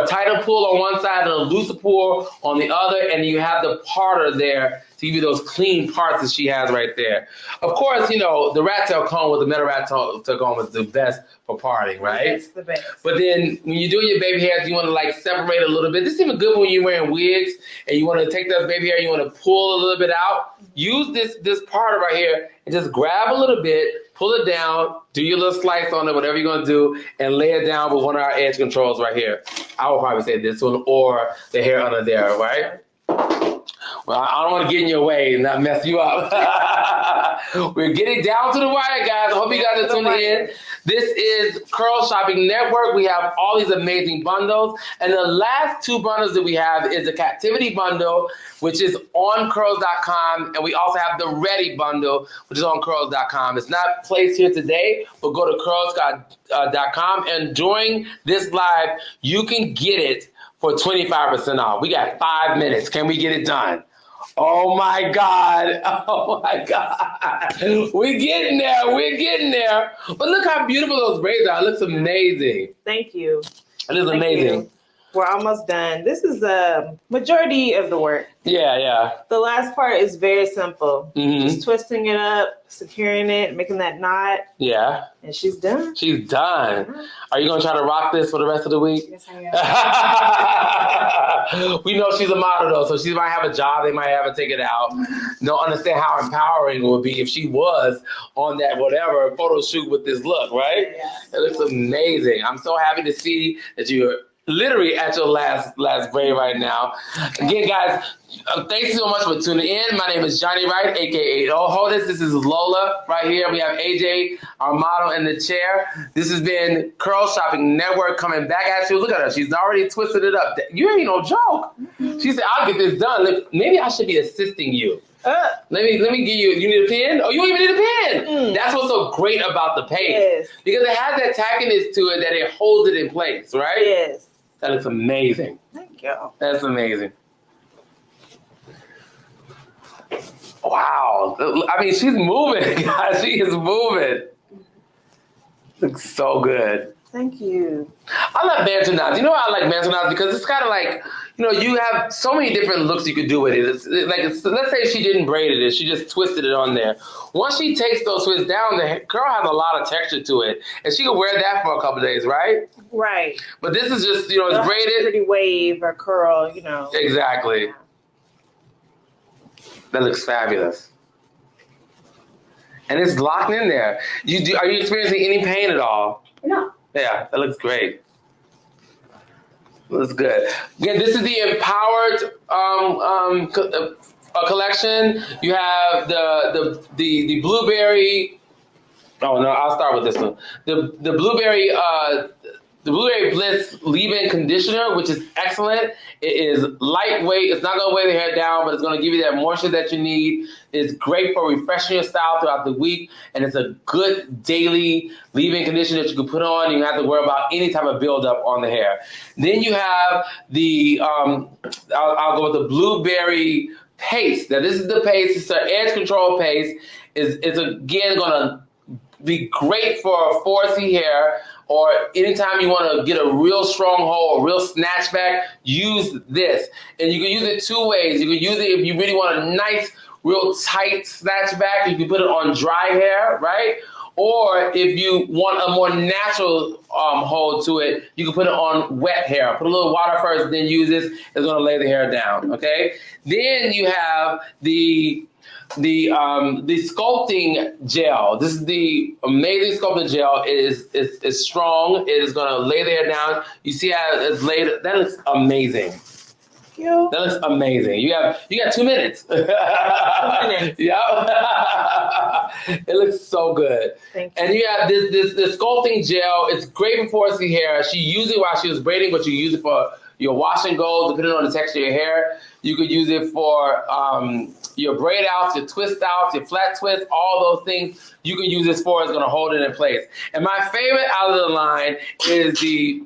S2: a tighter pull on one side and a looser pull on the other, and you have the parter there to give you those clean parts that she has right there. Of course, the rat tail comb with the metal rat tail comb is the best for parting, right?
S3: It's the best.
S2: But then when you're doing your baby hairs, you want to separate a little bit. This is even good when you're wearing wigs and you want to take those baby hair, you want to pull a little bit out. Use this parter right here and just grab a little bit, pull it down, do your little slice on it, whatever you're going to do, and lay it down with one of our edge controls right here. I would probably say this one or the hair under there, right? Well, I don't want to get in your way and not mess you up. We're getting down to the wire, guys. I hope you guys are tuning in. This is Curl Shopping Network. We have all these amazing bundles. And the last two bundles that we have is the Captivity Bundle, which is on curls.com. And we also have the Ready Bundle, which is on curls.com. It's not placed here today, but go to curls.com. And during this live, you can get it for 25% off. We got 5 minutes. Can we get it done? Oh my God. Oh my God. We're getting there. We're getting there. But look how beautiful those braids are. It looks amazing.
S3: Thank you.
S2: It is amazing.
S3: You. We're almost done. This is the majority of the work.
S2: Yeah.
S3: The last part is very simple.
S2: Mm-hmm.
S3: Just twisting it up, securing it, making that knot.
S2: Yeah.
S3: And she's done.
S2: She's done. Mm-hmm. Are you going to try to rock this for the rest of the week?
S3: Yes, I am.
S2: We know she's a model, though, so she might have a job. They might have to take it out. Don't understand how empowering it would be if she was on that whatever photo shoot with this look, right?
S3: Yeah.
S2: It looks amazing. I'm so happy to see that you're literally at your last braid right now. Again, guys, thanks so much for tuning in. My name is Johnny Wright, a.k.a. Holders. This is Lola right here. We have AJ, our model, in the chair. This has been Curl Shopping Network coming back at you. Look at her. She's already twisted it up. You ain't no joke. She said, I'll get this done. Look, maybe I should be assisting you. Let me give you. You need a pen? Oh, you don't even need a pen. That's what's so great about the paste.
S3: Yes.
S2: Because it has that tackiness to it that it holds it in place, right?
S3: Yes.
S2: That looks amazing.
S3: Thank you.
S2: That's amazing. Wow. I mean, she's moving, guys. She is moving. Looks so good.
S3: Thank you.
S2: I love mantle knots. You know why I like mantle knots? Because it's kind of like, you have so many different looks you could do with it. Let's say she didn't braid it. She just twisted it on there. Once she takes those twists down, the curl has a lot of texture to it. And she could wear that for a couple of days, right?
S3: Right.
S2: But this is just, it's braided.
S3: Pretty wave or curl,
S2: Exactly. Yeah. That looks fabulous. And it's locked in there. Are you experiencing any pain at all?
S3: No.
S2: Yeah, that looks great. Looks good. Again, this is the Empowered collection. You have the blueberry. Oh no, I'll start with this one. The blueberry Bliss leave-in conditioner, which is excellent. It is lightweight. It's not going to weigh the hair down, but it's going to give you that moisture that you need. It's great for refreshing your style throughout the week, and it's a good daily leave-in conditioner that you can put on. You don't have to worry about any type of buildup on the hair. Then you have the, I'll go with the blueberry paste. Now, this is the paste. It's an edge control paste. It's again, going to be great for 4C hair, or anytime you want to get a real strong hold, a real snatchback, use this. And you can use it two ways. You can use it if you really want a nice, real tight snatchback. You can put it on dry hair, right? Or if you want a more natural hold to it, you can put it on wet hair. Put a little water first, then use this. It's going to lay the hair down, okay? Then you have the sculpting gel. This is the amazing sculpting gel. It is strong. It is going to lay the hair down. You see how it's laid. That looks amazing. That looks amazing. You got 2 minutes. 2 minutes. Yeah. It looks so good.
S3: Thank you.
S2: And you have this sculpting gel. It's great for 4C hair. She used it while she was braiding, but you use it for your wash and go, depending on the texture of your hair. You could use it for your braid outs, your twist outs, your flat twist, all those things you can use this for. It's going to hold it in place. And my favorite out of the line is the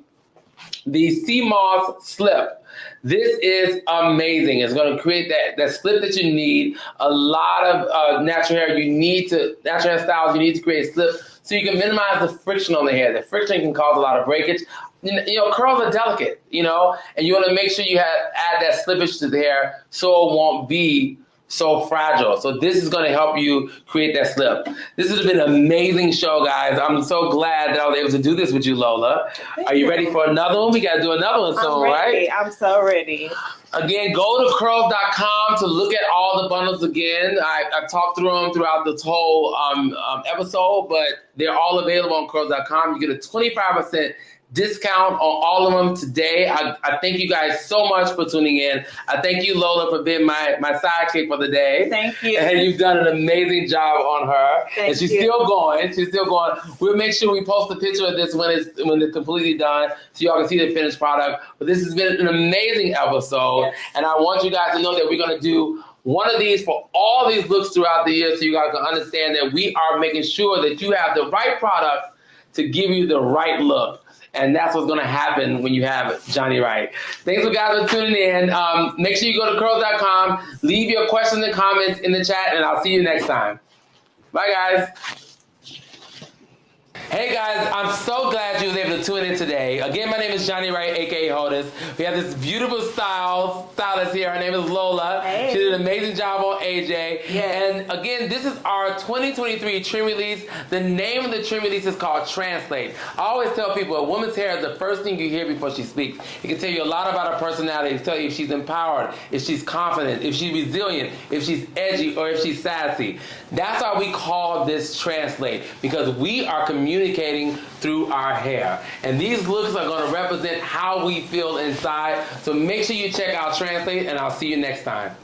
S2: sea moss slip. This is amazing. It's going to create that slip that you need. A lot of natural hair styles, you need to create a slip so you can minimize the friction on the hair. The friction can cause a lot of breakage. Curls are delicate, and you want to make sure you add that slippage to the hair so it won't be so fragile. So this is going to help you create that slip. This has been an amazing show, guys. I'm so glad that I was able to do this with you, Lola. Are you ready for another one? We got to do another one soon, right?
S3: I'm so ready.
S2: Again, go to curls.com to look at all the bundles again. I've talked through them throughout this whole episode, but they're all available on curls.com. You get a 25% discount on all of them today. I thank you guys so much for tuning in. I thank you, Lola, for being my sidekick for the day.
S3: Thank you.
S2: And you've done an amazing job on her. And she's still going. We'll make sure we post a picture of this when it's completely done so y'all can see the finished product. But this has been an amazing episode. Yes. And I want you guys to know that we're going to do one of these for all these looks throughout the year so you guys can understand that we are making sure that you have the right product to give you the right look. And that's what's going to happen when you have Johnny Wright. Thanks for guys for tuning in. Make sure you go to curls.com, leave your questions and comments in the chat, and I'll see you next time. Bye, guys. Hey guys, I'm so glad you was able to tune in today. Again, my name is Johnny Wright, aka Hodis. We have this beautiful stylist here. Her name is Lola.
S3: Hey.
S2: She did an amazing job on AJ.
S3: Yeah.
S2: And again, this is our 2023 trend release. The name of the trend release is called Translate. I always tell people a woman's hair is the first thing you hear before she speaks. It can tell you a lot about her personality. It can tell you if she's empowered, if she's confident, if she's resilient, if she's edgy, or if she's sassy. That's why we call this Translate, because we are communicating through our hair. And these looks are going to represent how we feel inside. So make sure you check out Translate, and I'll see you next time.